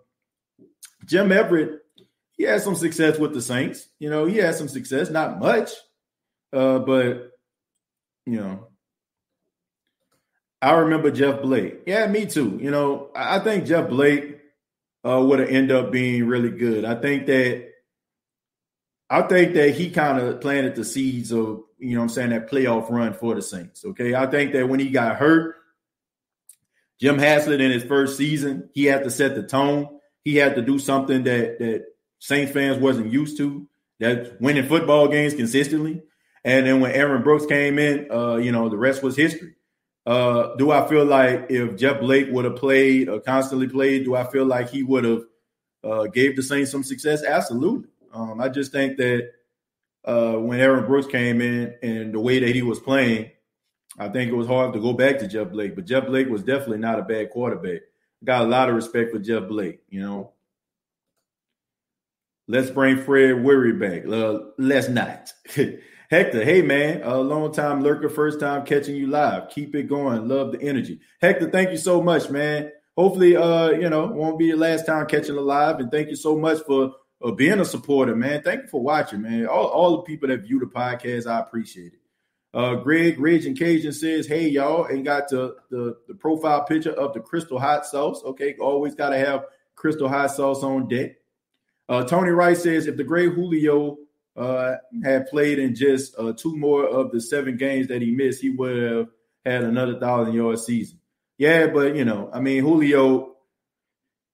Jim Everett, he had some success with the Saints. He had some success, not much. But I remember Jeff Blake. Yeah, me too. I think Jeff Blake would have ended up being really good. I think that he kind of planted the seeds of, that playoff run for the Saints. Okay. I think that when he got hurt, Jim Haslett in his first season, he had to set the tone. He had to do something that Saints fans wasn't used to, that's winning football games consistently. And then when Aaron Brooks came in, the rest was history. Do I feel like if Jeff Blake would have played or constantly played, do I feel like he would have gave the Saints some success? Absolutely. I just think that when Aaron Brooks came in and the way that he was playing, I think it was hard to go back to Jeff Blake. But Jeff Blake was definitely not a bad quarterback. Got a lot of respect for Jeff Blake, Let's bring Fred Weary back. Let's not. Hector, hey, man, a long-time lurker, first time catching you live. Keep it going. Love the energy. Hector, thank you so much, man. Hopefully, won't be your last time catching it live. And thank you so much for being a supporter, man. Thank you for watching, man. All the people that view the podcast, I appreciate it. Greg, Ridge, and Cajun says, hey, y'all, and got the profile picture of the Crystal Hot Sauce. Okay, always got to have Crystal Hot Sauce on deck. Tony Rice says, if the great Julio had played in just 2 more of the 7 games that he missed, he would have had another 1,000-yard season. Yeah, but, Julio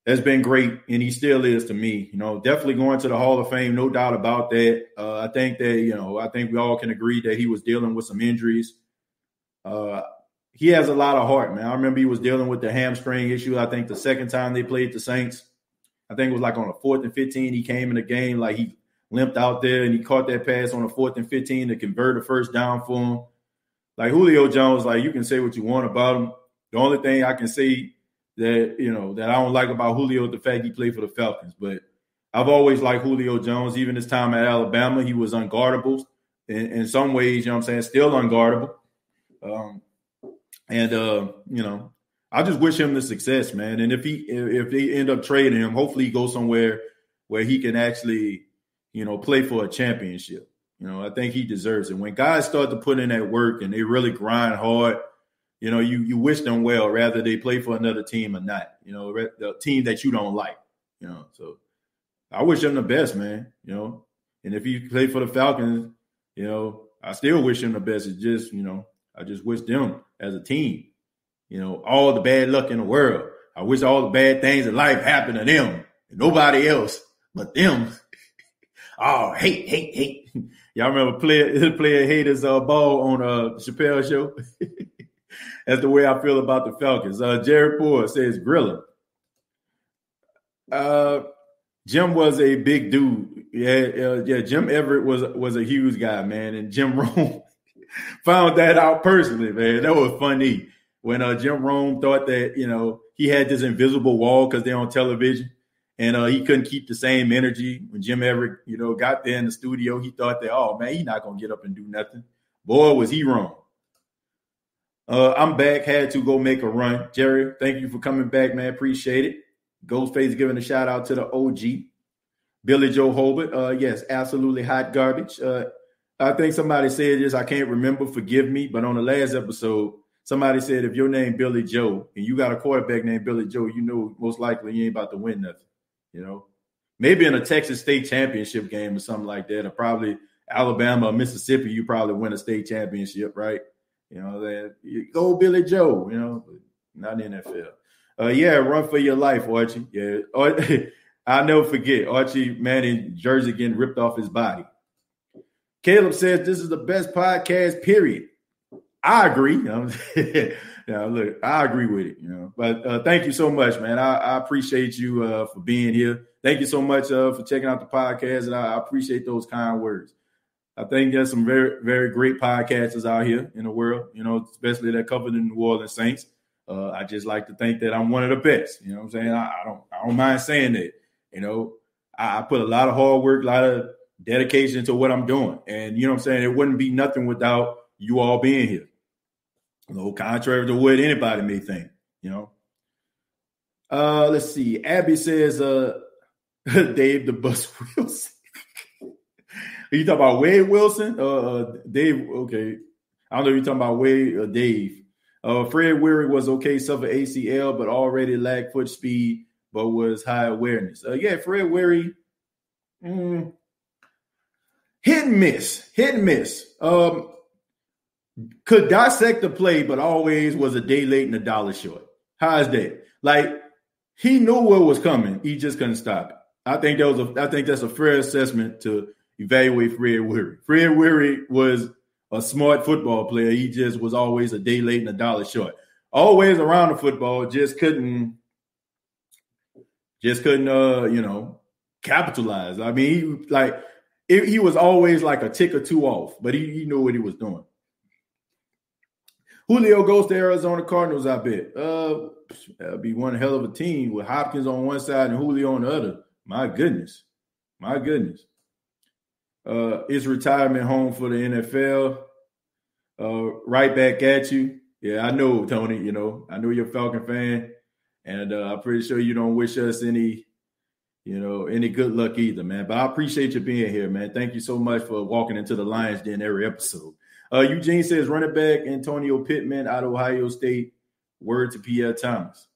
has been great, and he still is to me. Definitely going to the Hall of Fame, no doubt about that. I think that, I think we all can agree that he was dealing with some injuries. He has a lot of heart, man. I remember he was dealing with the hamstring issue. I think the second time they played the Saints, I think it was like on a 4th and 15, he came in the game like he limped out there and he caught that pass on a 4th and 15 to convert a first down for him. Like Julio Jones, like you can say what you want about him. The only thing I can say that, that I don't like about Julio is the fact he played for the Falcons. But I've always liked Julio Jones. Even his time at Alabama, he was unguardable. In some ways, still unguardable. I just wish him the success, man. And if they end up trading him, hopefully he goes somewhere where he can actually, play for a championship. I think he deserves it. When guys start to put in that work and they really grind hard, you wish them well, rather they play for another team or not, the team that you don't like, So I wish him the best, man, And if he played for the Falcons, I still wish him the best. It's just, I just wish them as a team, all the bad luck in the world. I wish all the bad things in life happened to them and nobody else but them. Oh, hate. Y'all remember player haters ball on Chappelle show? That's the way I feel about the Falcons. Jared Poor says Grilla. Jim was a big dude. Yeah. Jim Everett was a huge guy, man. And Jim Rome found that out personally, man. That was funny. When Jim Rome thought that, he had this invisible wall because they're on television and he couldn't keep the same energy. When Jim Everett, got there in the studio, he thought that, oh, man, he's not going to get up and do nothing. Boy, was he wrong. I'm back. Had to go make a run. Jerry, thank you for coming back, man. Appreciate it. Ghostface giving a shout out to the OG. Billy Joe Holbert. Yes, absolutely hot garbage. I think somebody said this. I can't remember. Forgive me. But on the last episode, somebody said if your name Billy Joe and you got a quarterback named Billy Joe, most likely you ain't about to win nothing. Maybe in a Texas state championship game or something like that, or probably Alabama or Mississippi, you probably win a state championship, right? That you go Billy Joe, but not in the NFL. Run for your life, Archie. Yeah, I'll never forget Archie Manning jersey getting ripped off his body. Caleb says this is the best podcast, period. I agree. Look, I agree with it. But thank you so much, man. I appreciate you for being here. Thank you so much for checking out the podcast, and I appreciate those kind words. I think there's some very, very great podcasters out here in the world, especially that cover the New Orleans Saints. I just like to think that I'm one of the best. You know what I'm saying? I don't mind saying that. I put a lot of hard work, a lot of dedication to what I'm doing. And you know what I'm saying? It wouldn't be nothing without you all being here. Contrary to what anybody may think, Let's see. Abby says, Dave the Bus Wilson. Are you talking about Wade Wilson? Dave, okay. I don't know if you're talking about Wade or Dave. Fred Weary was okay, suffered ACL, but already lacked foot speed, but was high awareness. Fred Weary, hit and miss. Could dissect the play, but always was a day late and $1 short. How is that? Like, he knew what was coming. He just couldn't stop it. I think that's a fair assessment to evaluate Fred Weary. Fred Weary was a smart football player. He just was always a day late and $1 short. Always around the football, just couldn't capitalize. I mean, he was always like a tick or two off, but he knew what he was doing. Julio goes to Arizona Cardinals, I bet. That'd be one hell of a team with Hopkins on one side and Julio on the other. My goodness. My goodness. Is retirement home for the NFL? Right back at you. Yeah, I know, Tony. You know, I know you're a Falcon fan, and I'm pretty sure you don't wish us any good luck either, man. But I appreciate you being here, man. Thank you so much for walking into the Lions Den every episode. Eugene says running back Antonio Pittman out of Ohio State. Word to Pierre Thomas.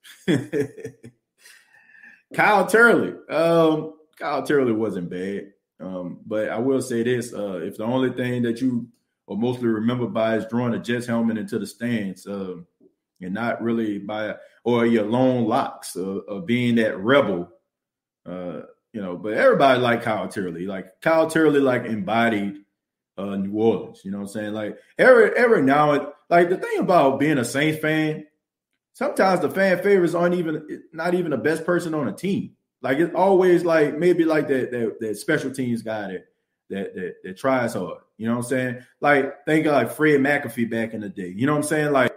Kyle Turley. Kyle Turley wasn't bad. But I will say this, if the only thing that you will mostly remember by is drawing a Jets helmet into the stands, and not really by or your lone locks of being that rebel, but everybody liked Kyle Turley. Like Kyle Turley embodied New Orleans. You know what I'm saying? Like every now, like the thing about being a Saints fan, sometimes the fan favorites not even the best person on a team. Like it's always like maybe like that special teams guy that tries hard. You know what I'm saying? Like think of like Fred McAfee back in the day. You know what I'm saying? Like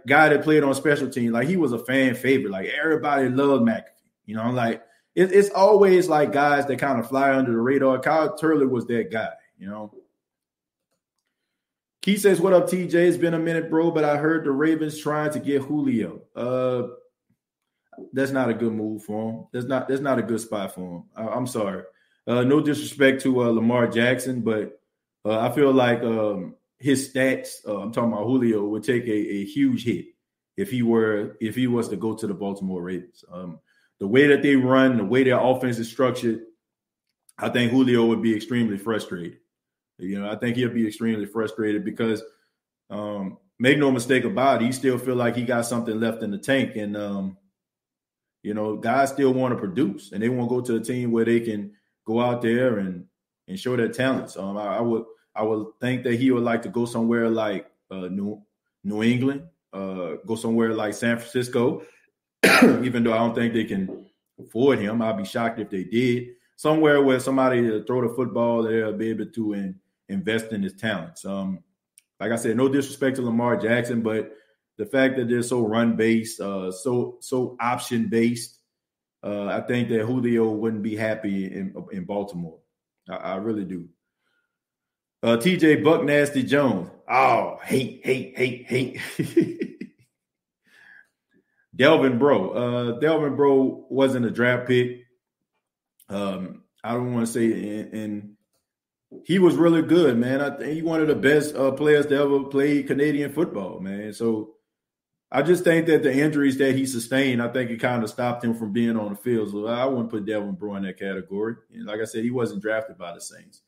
guy that played on special teams. Like he was a fan favorite. Like everybody loved McAfee. You know, like it's always like guys that kind of fly under the radar. Kyle Turley was that guy. You know. Keith says, "What up, TJ? It's been a minute, bro, but I heard the Ravens trying to get Julio. That's not a good move for him. That's not a good spot for him. I'm sorry. No disrespect to Lamar Jackson, but I feel like his stats, I'm talking about Julio, would take a huge hit if he was to go to the Baltimore Ravens. The way that they run, the way their offense is structured, I think Julio would be extremely frustrated. You know, I think he'll be extremely frustrated because make no mistake about it, he still feel like he got something left in the tank. And, guys still want to produce and they want to go to a team where they can go out there and show their talents. I would think that he would like to go somewhere like New England, go somewhere like San Francisco, even though I don't think they can afford him. I'd be shocked if they did. Somewhere where somebody to throw the football, they'll be able to invest in his talents. Like I said, no disrespect to Lamar Jackson, but the fact that they're so run-based, so option-based, I think that Julio wouldn't be happy in Baltimore. I really do. TJ Buck Nasty Jones. Oh, hate. Delvin Bro wasn't a draft pick. I don't want to say, and he was really good, man. I think he's one of the best players to ever play Canadian football, man. So I just think that the injuries that he sustained, I think it kind of stopped him from being on the field. So I wouldn't put Delvin Bro in that category. And like I said, he wasn't drafted by the Saints.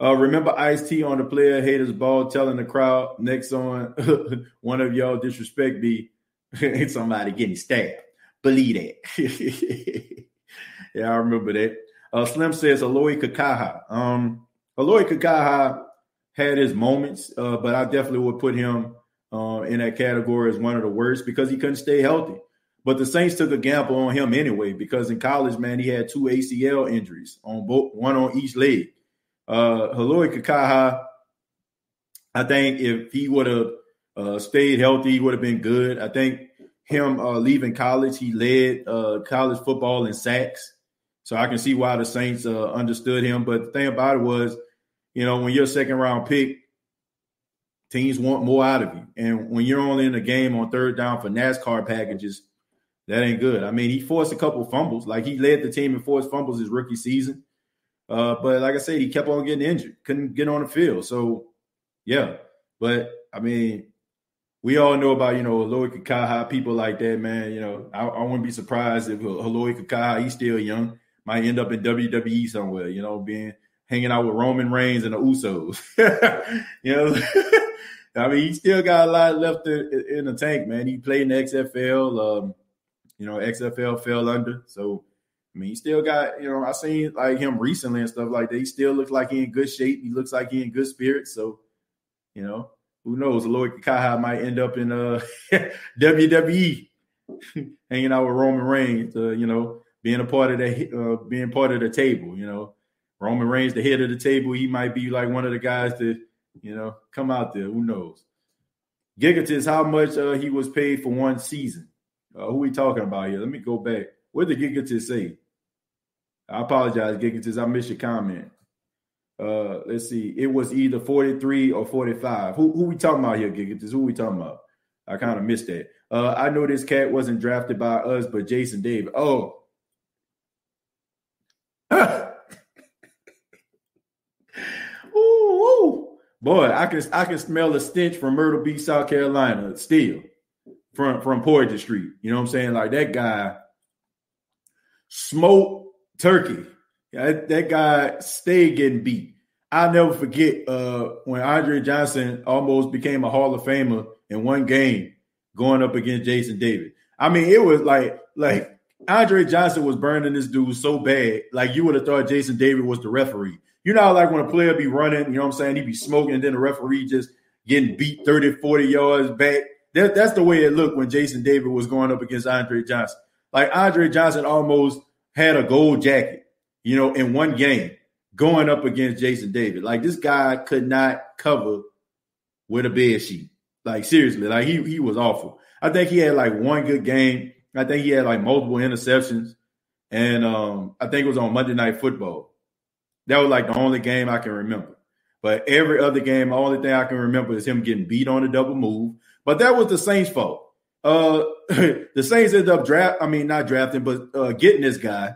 Remember Ice-T on the Player Haters Ball telling the crowd next on one of y'all disrespect me, somebody getting stabbed. Believe that. Yeah, I remember that. Slim says Aloy Kakaha. Aloy Kakaha had his moments, but I definitely would put him in that category as one of the worst because he couldn't stay healthy. But the Saints took a gamble on him anyway because in college, man, he had 2 ACL injuries one on each leg. Aloy Kakaha, I think if he would have stayed healthy, he would have been good. I think him leaving college, he led college football in sacks. So I can see why the Saints understood him. But the thing about it was, when you're a second-round pick, teams want more out of you. And when you're only in the game on third down for NASCAR packages, that ain't good. I mean, he forced a couple fumbles. Like, he led the team in forced fumbles his rookie season. But like I said, he kept on getting injured, couldn't get on the field. So, yeah. But, I mean, we all know about, Aloy Kakaha, people like that, man. I wouldn't be surprised if Aloy Kakaha, he's still young, might end up in WWE somewhere, hanging out with Roman Reigns and the Usos. I mean, he still got a lot left in the tank, man. He played in the XFL. XFL fell under. So, I mean, he still got, I seen like him recently and stuff like that. He still looks like he in good shape. He looks like he in good spirits. So, who knows? Aloy Kakaha might end up in WWE, hanging out with Roman Reigns, being part of the table. Roman Reigns, the head of the table, he might be like one of the guys that, come out there. Who knows? Gigatis, how much he was paid for one season? Who we talking about here? Let me go back. What did Gigatis say? I apologize, Gigatus. I missed your comment. Let's see. It was either 43 or 45. Who we talking about here, Gigatus? Who we talking about? I kind of missed that. I know this cat wasn't drafted by us, but Jason David. Oh. Ooh. Boy, I can smell the stench from Myrtle Beach, South Carolina, still from Poetry Street. You know what I'm saying? Like that guy smoked turkey. That guy stayed getting beat. I'll never forget when Andre Johnson almost became a Hall of Famer in one game going up against Jason David. I mean, it was like Andre Johnson was burning this dude so bad, like you would have thought Jason David was the referee. You know, like when a player be running, you know what I'm saying? He be smoking and then the referee just getting beat 30, 40 yards back. That's the way it looked when Jason David was going up against Andre Johnson. Like Andre Johnson almost had a gold jacket, you know, in one game going up against Jason David. Like this guy could not cover with a bed sheet. Like seriously, like he was awful. I think he had like one good game. I think he had like multiple interceptions. And I think it was on Monday Night Football. That was like the only game I can remember. But every other game, the only thing I can remember is him getting beat on a double move. But that was the Saints' fault. The Saints ended up getting this guy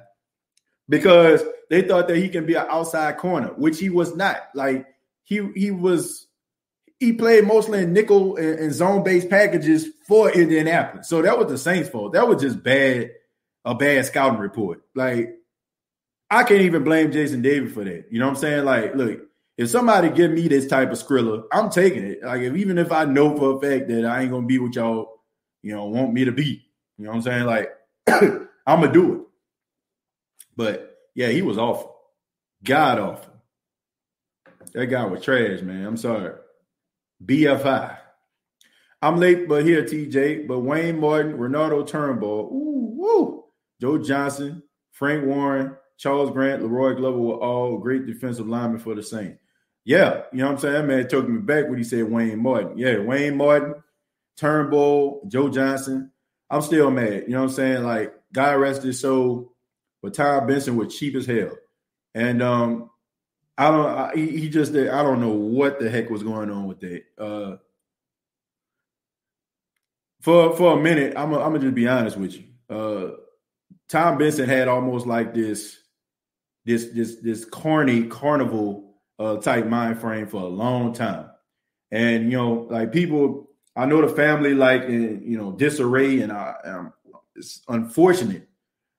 because they thought that he can be an outside corner, which he was not. Like he played mostly in nickel and zone-based packages for Indianapolis. So that was the Saints' fault. That was just a bad scouting report. Like, I can't even blame Jason David for that. You know what I'm saying? Like, look, if somebody give me this type of Skrilla, I'm taking it. Like, even if I know for a fact that I ain't going to be what y'all, you know, want me to be. You know what I'm saying? Like, I'm going to do it. But, yeah, he was awful. God awful. That guy was trash, man. I'm sorry. BFI. I'm late, but here, TJ. But Wayne Martin, Renato Turnbull, Joe Johnson, Frank Warren, Charles Grant, Leroy Glover were all great defensive linemen for the Saints. Yeah, you know what I'm saying? That man took me back when he said Wayne Martin. Yeah, Wayne Martin, Turnbull, Joe Johnson. I'm still mad. You know what I'm saying? Like, God rest his soul, but Ty Benson was cheap as hell. And I don't know what the heck was going on with that. For a minute, I'm gonna just be honest with you. Tom Benson had almost like this corny carnival type mind frame for a long time. And, you know, like people, I know the family like in, you know, disarray, and it's unfortunate.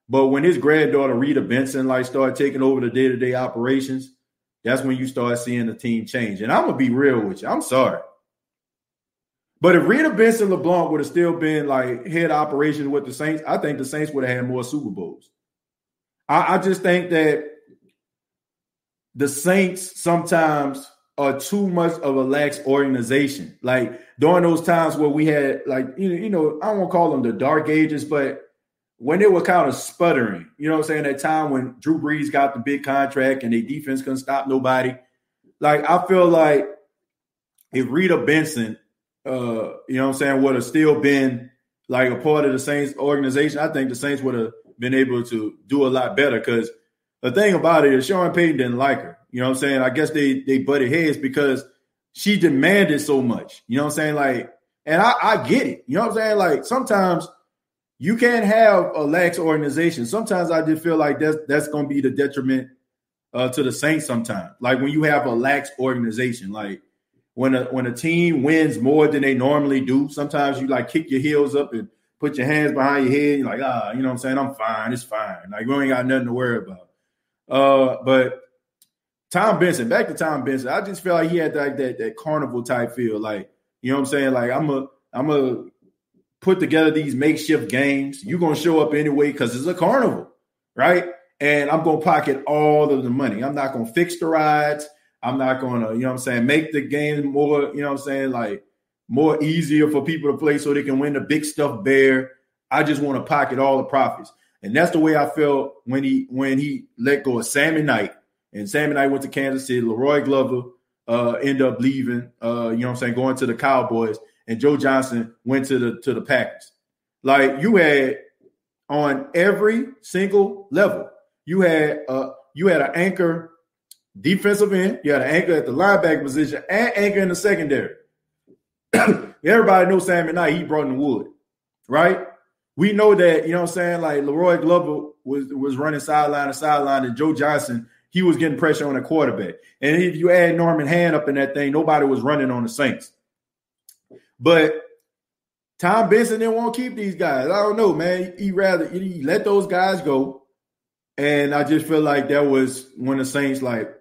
But when his granddaughter Rita Benson like started taking over the day-to-day operations, that's when you start seeing the team change. And I'm gonna be real with you. I'm sorry. But if Rita Benson LeBlanc would have still been like head operations with the Saints, I think the Saints would have had more Super Bowls. I just think that the Saints sometimes are too much of a lax organization. Like during those times where we had like, you know, I won't call them the dark ages, but when they were kind of sputtering, you know what I'm saying, that time when Drew Brees got the big contract and their defense couldn't stop nobody. Like, I feel like if Rita Benson, you know what I'm saying, would have still been like a part of the Saints organization, I think the Saints would have been able to do a lot better. Because the thing about it is Sean Payton didn't like her. You know what I'm saying? I guess they butted heads because she demanded so much. You know what I'm saying? Like, and I get it. You know what I'm saying? Like, sometimes you can't have a lax organization. Sometimes I just feel like that's going to be the detriment to the Saints sometimes. Like when you have a lax organization, like when a team wins more than they normally do, sometimes you like kick your heels up and put your hands behind your head. You're like, you know what I'm saying? I'm fine. It's fine. Like we ain't got nothing to worry about. But Tom Benson, back to Tom Benson, I just feel like he had like that carnival type feel. Like, you know what I'm saying? Like I'm a put together these makeshift games. You're going to show up anyway because it's a carnival, right? And I'm going to pocket all of the money. I'm not going to fix the rides. I'm not going to, you know what I'm saying, make the game more, you know what I'm saying, like more easier for people to play so they can win the big stuff bear. I just want to pocket all the profits. And that's the way I felt when he let go of Sammy Knight. And Sammy Knight went to Kansas City. Leroy Glover ended up leaving, you know what I'm saying, going to the Cowboys. And Joe Johnson went to the Packers. Like you had on every single level, you had an anchor defensive end, you had an anchor at the linebacker position, and anchor in the secondary. Everybody knows Sammy Knight, he brought in the wood, right? We know that, you know what I'm saying, like Leroy Glover was running sideline to sideline, and Joe Johnson, he was getting pressure on the quarterback. And if you add Norman Hand up in that thing, nobody was running on the Saints. But Tom Benson didn't want to keep these guys. I don't know, man. He let those guys go. And I just feel like that was when the Saints, like,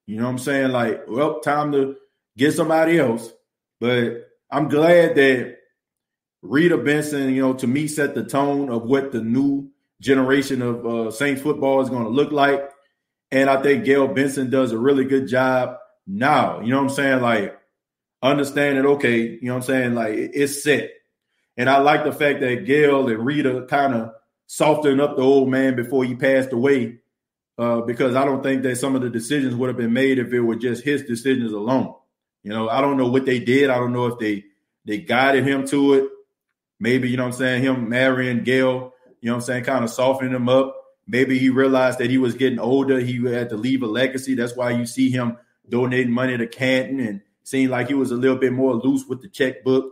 you know what I'm saying? Like, well, time to get somebody else. But I'm glad that Rita Benson, you know, to me, set the tone of what the new generation of Saints football is going to look like. And I think Gayle Benson does a really good job now. You know what I'm saying? Like, understanding, okay, you know what I'm saying? Like, it's set. And I like the fact that Gayle and Rita kind of softened up the old man before he passed away, because I don't think that some of the decisions would have been made if it were just his decisions alone. You know, I don't know what they did. I don't know if they guided him to it. Maybe, you know what I'm saying, him marrying Gayle, you know what I'm saying, kind of softening him up. Maybe he realized that he was getting older. He had to leave a legacy. That's why you see him donating money to Canton and seemed like he was a little bit more loose with the checkbook.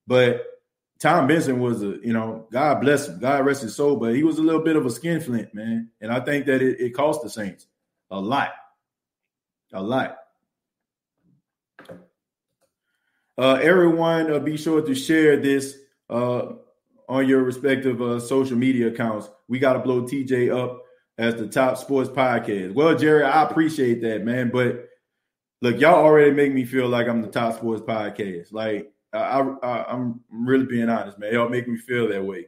But Tom Benson was God bless him, God rest his soul, but he was a little bit of a skinflint, man. And I think that it cost the Saints a lot. Everyone, be sure to share this on your respective social media accounts. We got to blow TJ up as the top sports podcast. Well, Jerry, I appreciate that, man. But look, y'all already make me feel like I'm the top sports podcast. Like, I'm really being honest, man. Y'all make me feel that way.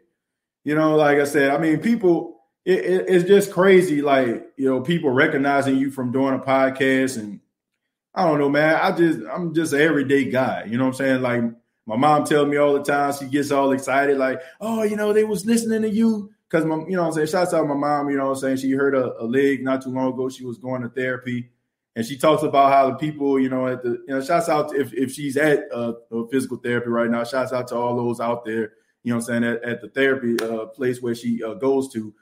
You know, like I said, I mean, people, it's just crazy. Like, you know, people recognizing you from doing a podcast, and I don't know, man. I'm just an everyday guy. You know what I'm saying? Like, my mom tells me all the time, she gets all excited, like, oh, you know, they was listening to you. Because, you know what I'm saying, shouts out my mom, you know what I'm saying, she hurt a leg not too long ago. She was going to therapy. And she talks about how the people, you know, shouts out if she's at physical therapy right now, shouts out to all those out there, you know what I'm saying, at the therapy place where she goes to.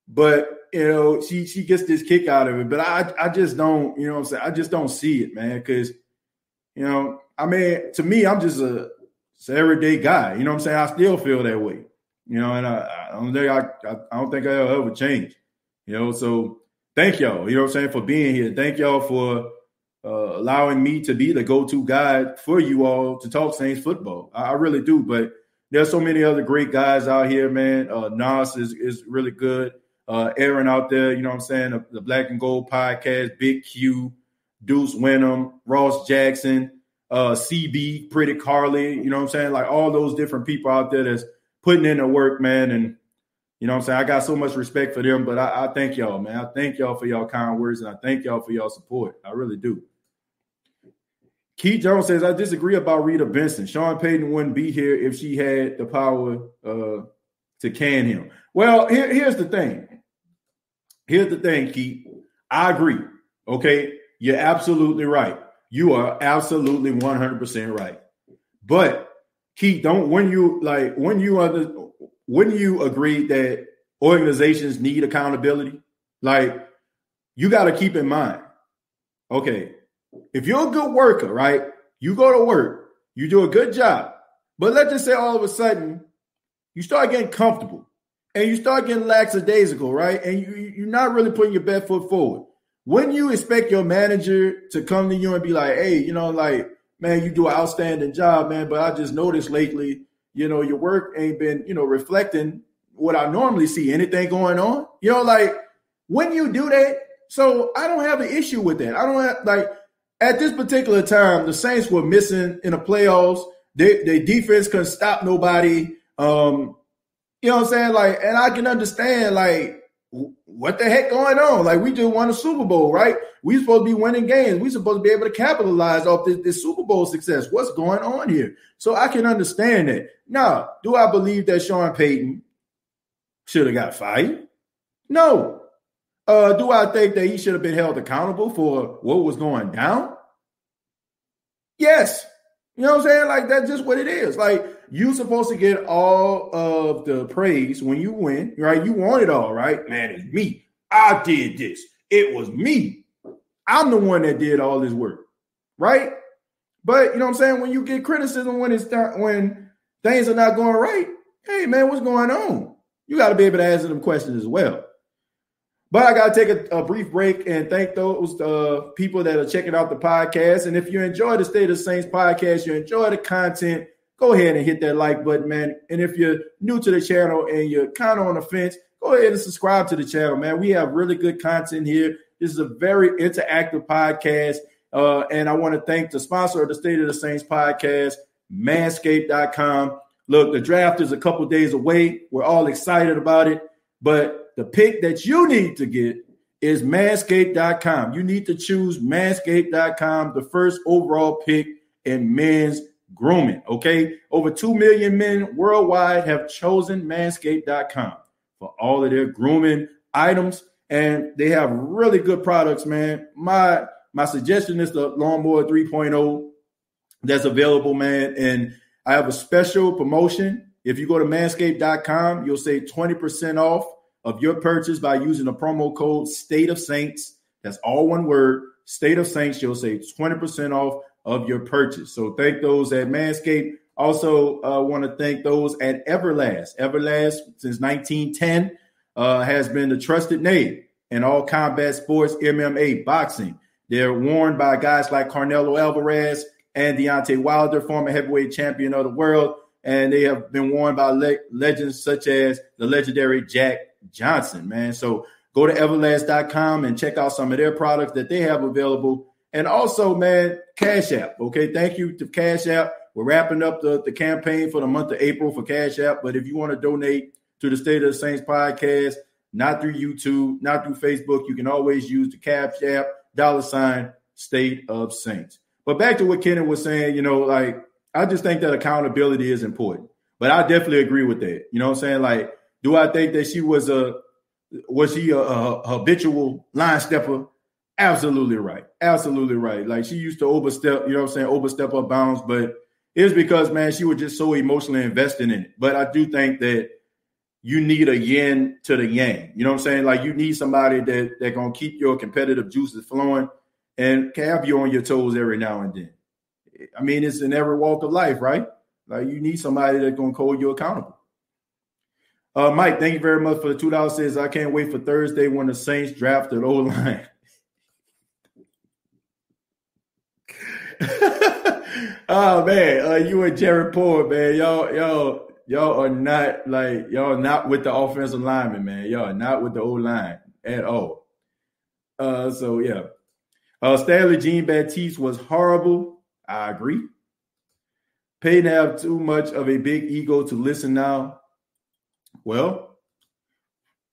But, you know, she gets this kick out of it. But I just don't, you know what I'm saying, I just don't see it, man. Because, you know, I mean, to me, I'm just an everyday guy. You know what I'm saying? I still feel that way. You know, and I don't think I'll ever change. You know, so thank y'all, you know what I'm saying, for being here. Thank y'all for allowing me to be the go-to guy for you all to talk Saints football. I really do. But there's so many other great guys out here, man. Nas is really good. Aaron out there, you know what I'm saying, the Black and Gold podcast, Big Q, Deuce Wenham, Ross Jackson, CB, Pretty Carly, you know what I'm saying? Like all those different people out there that's putting in the work, man. And, you know what I'm saying, I got so much respect for them, but I thank y'all, man. I thank y'all for y'all kind words, and I thank y'all for y'all support. I really do. Keith Jones says, I disagree about Rita Benson. Sean Payton wouldn't be here if she had the power to can him. Well, here's the thing. Here's the thing, Keith. I agree. Okay, you're absolutely right. You are absolutely 100% right. But Keith, wouldn't you agree that organizations need accountability? Like, you got to keep in mind, okay, if you're a good worker, right, you go to work, you do a good job, but let's just say all of a sudden you start getting comfortable and you start getting lackadaisical, right, and you're not really putting your best foot forward. Wouldn't you expect your manager to come to you and be like, hey, you know, like, man, you do an outstanding job, man, but I just noticed lately, you know, your work ain't been, you know, reflecting what I normally see. Anything going on? You know, like, when you do that, so I don't have an issue with that. I don't have, like, at this particular time, the Saints were missing in the playoffs. Their defense couldn't stop nobody. You know what I'm saying? Like, and I can understand, like, what the heck going on? Like, we just won a Super Bowl, right? We supposed to be winning games. We supposed to be able to capitalize off this Super Bowl success. What's going on here? So I can understand that. Now, do I believe that Sean Payton should have got fired? No. Do I think that he should have been held accountable for what was going down? Yes. You know what I'm saying? Like, that's just what it is. Like, you're supposed to get all of the praise when you win, right? You want it all, right? Man, it's me. I did this. It was me. I'm the one that did all this work, right? But you know what I'm saying? When you get criticism when things are not going right, hey man, what's going on? You got to be able to answer them questions as well. But I got to take a brief break and thank those people that are checking out the podcast. And if you enjoy the State of the Saints podcast, you enjoy the content, go ahead and hit that like button, man. And if you're new to the channel and you're kind of on the fence, go ahead and subscribe to the channel, man. We have really good content here. This is a very interactive podcast. And I want to thank the sponsor of the State of the Saints podcast, Manscaped.com. Look, the draft is a couple days away. We're all excited about it. But the pick that you need to get is Manscaped.com. You need to choose Manscaped.com, the first overall pick in men's grooming, okay? Over 2 million men worldwide have chosen Manscaped.com for all of their grooming items, and they have really good products, man. My suggestion is the Lawnmower 3.0 that's available, man, and I have a special promotion. If you go to Manscaped.com, you'll save 20% off of your purchase by using the promo code State of Saints. That's all one word, State of Saints. You'll save 20% off of your purchase. So thank those at Manscaped. Also want to thank those at Everlast. Everlast, since 1910, has been the trusted name in all combat sports, MMA, boxing. They're worn by guys like Canelo Alvarez and Deontay Wilder, former heavyweight champion of the world. And they have been worn by legends such as the legendary Jack Johnson, man. So go to Everlast.com and check out some of their products that they have available. And also, man, Cash App. Okay, thank you to Cash App. We're wrapping up the campaign for the month of April for Cash App. But if you want to donate to the State of the Saints podcast, not through YouTube, not through Facebook, you can always use the Cash App, $ State of Saints. But back to what Kenneth was saying, you know, like, I just think that accountability is important. But I definitely agree with that. You know what I'm saying? Like, do I think that she was a habitual line stepper? Absolutely right. Absolutely right. Like, she used to overstep, you know what I'm saying, overstep her bounds. But it was because, man, she was just so emotionally invested in it. But I do think that you need a yin to the yang. You know what I'm saying? Like, you need somebody that going to keep your competitive juices flowing and have you on your toes every now and then. I mean, it's in every walk of life, right? Like, you need somebody that's going to hold you accountable. Mike, thank you very much for the $2. Says, I can't wait for Thursday when the Saints draft the O-line. Oh, man, you and Jared Poor, man, y'all are not like, y'all not with the offensive lineman, man. Y'all are not with the O-line at all. So, yeah. Stanley Jean-Baptiste was horrible. I agree. Payton have too much of a big ego to listen now. Well,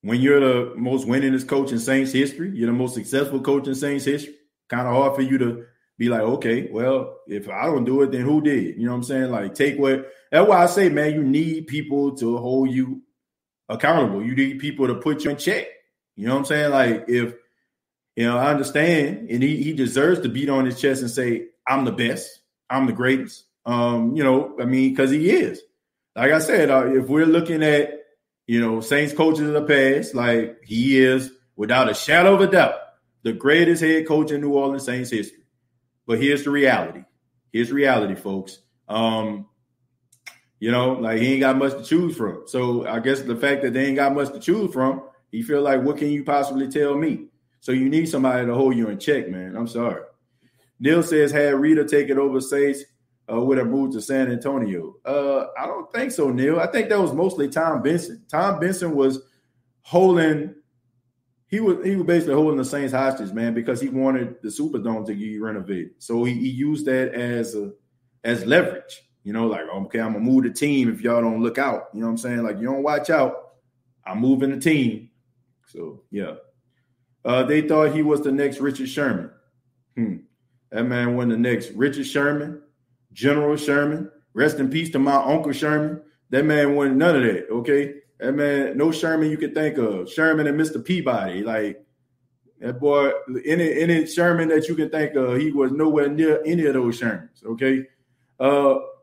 when you're the most winningest coach in Saints history, you're the most successful coach in Saints history, kind of hard for you to be like, okay, well, if I don't do it, then who did? You know what I'm saying? Like, take what – that's why I say, man, you need people to hold you accountable. You need people to put you in check. You know what I'm saying? Like, if – you know, I understand, and he deserves to beat on his chest and say, I'm the best, I'm the greatest. You know, I mean, because he is. Like I said, if we're looking at, you know, Saints coaches of the past, like, he is, without a shadow of a doubt, the greatest head coach in New Orleans Saints history. But here's the reality. Here's reality, folks. You know, like, he ain't got much to choose from. So I guess the fact that they ain't got much to choose from, he feel like, what can you possibly tell me? So you need somebody to hold you in check, man. I'm sorry. Neil says, had Rita taken over Saints would have moved to San Antonio. I don't think so, Neil. I think that was mostly Tom Benson. Tom Benson was holding – he was basically holding the Saints hostage, man, because he wanted the Superdome to get renovated. So he used that as leverage. You know, like, okay, I'm going to move the team if y'all don't look out. You know what I'm saying? Like, you don't watch out, I'm moving the team. So, yeah. They thought he was the next Richard Sherman. That man wasn't the next Richard Sherman, General Sherman. Rest in peace to my Uncle Sherman. That man wasn't none of that, okay? That man, no Sherman you could think of. Sherman and Mr. Peabody. Like, that boy, any Sherman that you can think of, he was nowhere near any of those Shermans, okay?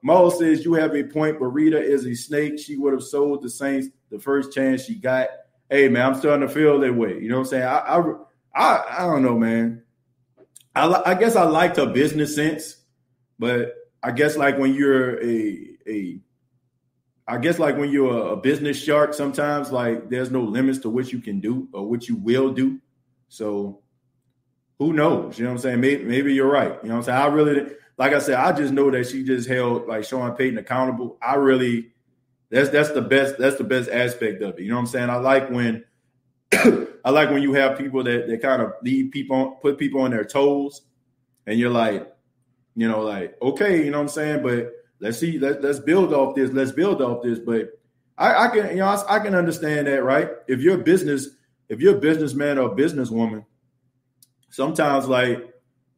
Maul says, you have a point, but Rita is a snake. She would have sold the Saints the first chance she got. hey, man, I'm starting to feel that way. You know what I'm saying? I don't know, man. I guess I liked her business sense, but I guess like when you're a business shark, sometimes like there's no limits to what you can do or what you will do. So who knows? You know what I'm saying? Maybe you're right. You know what I'm saying? Like I said, I just know that she just held like Sean Payton accountable. That's the best aspect of it. You know what I'm saying? I like when you have people that kind of put people on their toes, and you're like, you know, like, okay, you know what I'm saying? But let's build off this. But I can understand that, right? If you're a businessman or a businesswoman, sometimes like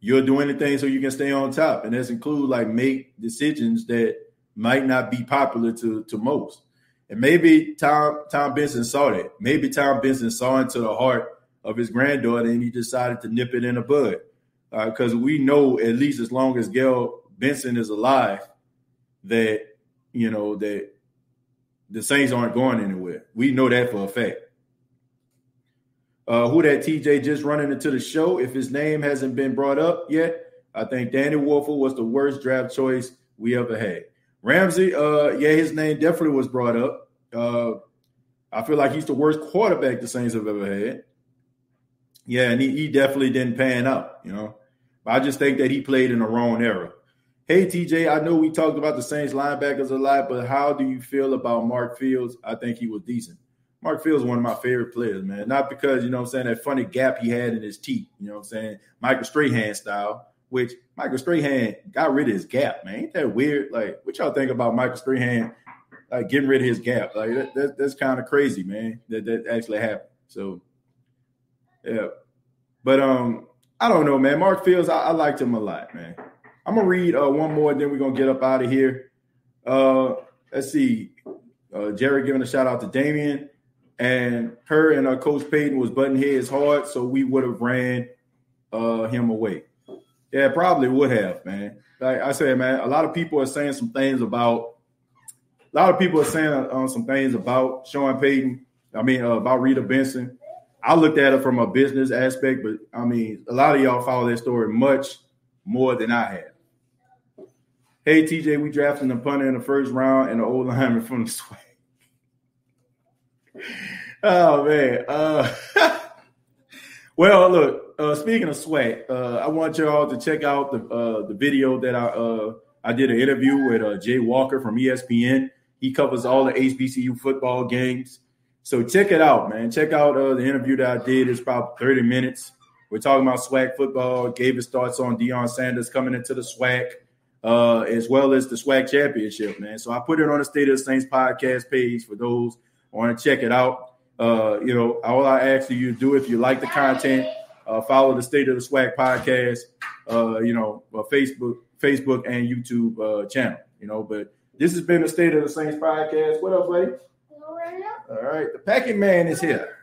you'll do anything so you can stay on top. And this includes like make decisions that might not be popular to most. And maybe Tom Benson saw that. Maybe Tom Benson saw into the heart of his granddaughter and he decided to nip it in the bud. Because we know, at least as long as Gail Benson is alive, that, you know, that the Saints aren't going anywhere. We know that for a fact. Who that TJ just running into the show? If his name hasn't been brought up yet, I think Danny Wolford was the worst draft choice we ever had. Ramsey, his name definitely was brought up. I feel like he's the worst quarterback the Saints have ever had. Yeah, and he definitely didn't pan out, you know. But I just think that he played in the wrong era. Hey, TJ, I know we talked about the Saints linebackers a lot, but how do you feel about Mark Fields? I think he was decent. Mark Fields is one of my favorite players, man. Not because, you know what I'm saying, that funny gap he had in his teeth, you know what I'm saying, Michael Strahan style, which Michael Strahan got rid of his gap, man. Ain't that weird? Like, what y'all think about Michael Strahan, like, getting rid of his gap? Like, that's kind of crazy, man, that actually happened. So, yeah. But I don't know, man. Mark Fields, I liked him a lot, man. I'm going to read one more, and then we're going to get up out of here. Let's see. Jerry giving a shout-out to Damian. And her and Coach Payton was butting heads hard, so we would have ran him away. Yeah, probably would have, man. Like I said, man, a lot of people are saying some things about Sean Payton. About Rita Benson. I looked at it from a business aspect, but I mean, a lot of y'all follow that story much more than I have. Hey, TJ, we drafted the punter in the first round and the old lineman from the SWAC. Oh, man. Well, look, speaking of SWAC, I want y'all to check out the video that I did an interview with Jay Walker from ESPN. He covers all the HBCU football games. So check it out, man. Check out the interview that I did. It's about 30 minutes. We're talking about SWAC football. Gave his thoughts on Deion Sanders coming into the SWAC, as well as the SWAC championship, man. So I put it on the State of the Saints podcast page for those who want to check it out. All I ask you to do, if you like the content, follow the State of the SWAC podcast, Facebook and YouTube channel, but this has been the State of the Saints podcast. What up, buddy? All right. The packing man is here.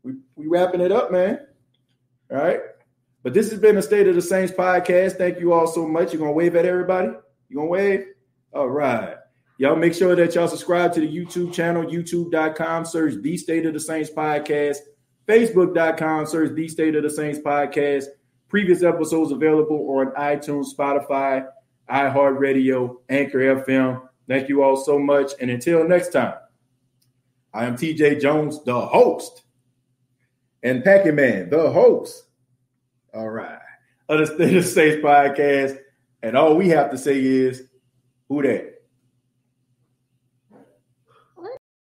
We wrapping it up, man. All right. But this has been the State of the Saints podcast. Thank you all so much. You going to wave at everybody? You going to wave? All right. Y'all make sure that y'all subscribe to the YouTube channel, youtube.com, search The State of the Saints Podcast, facebook.com, search The State of the Saints Podcast. Previous episodes available on iTunes, Spotify, iHeartRadio, Anchor FM. Thank you all so much. And until next time, I am TJ Jones, the host, and Packing Man, the host. All right. Of the State of the Saints Podcast. And all we have to say is, who that?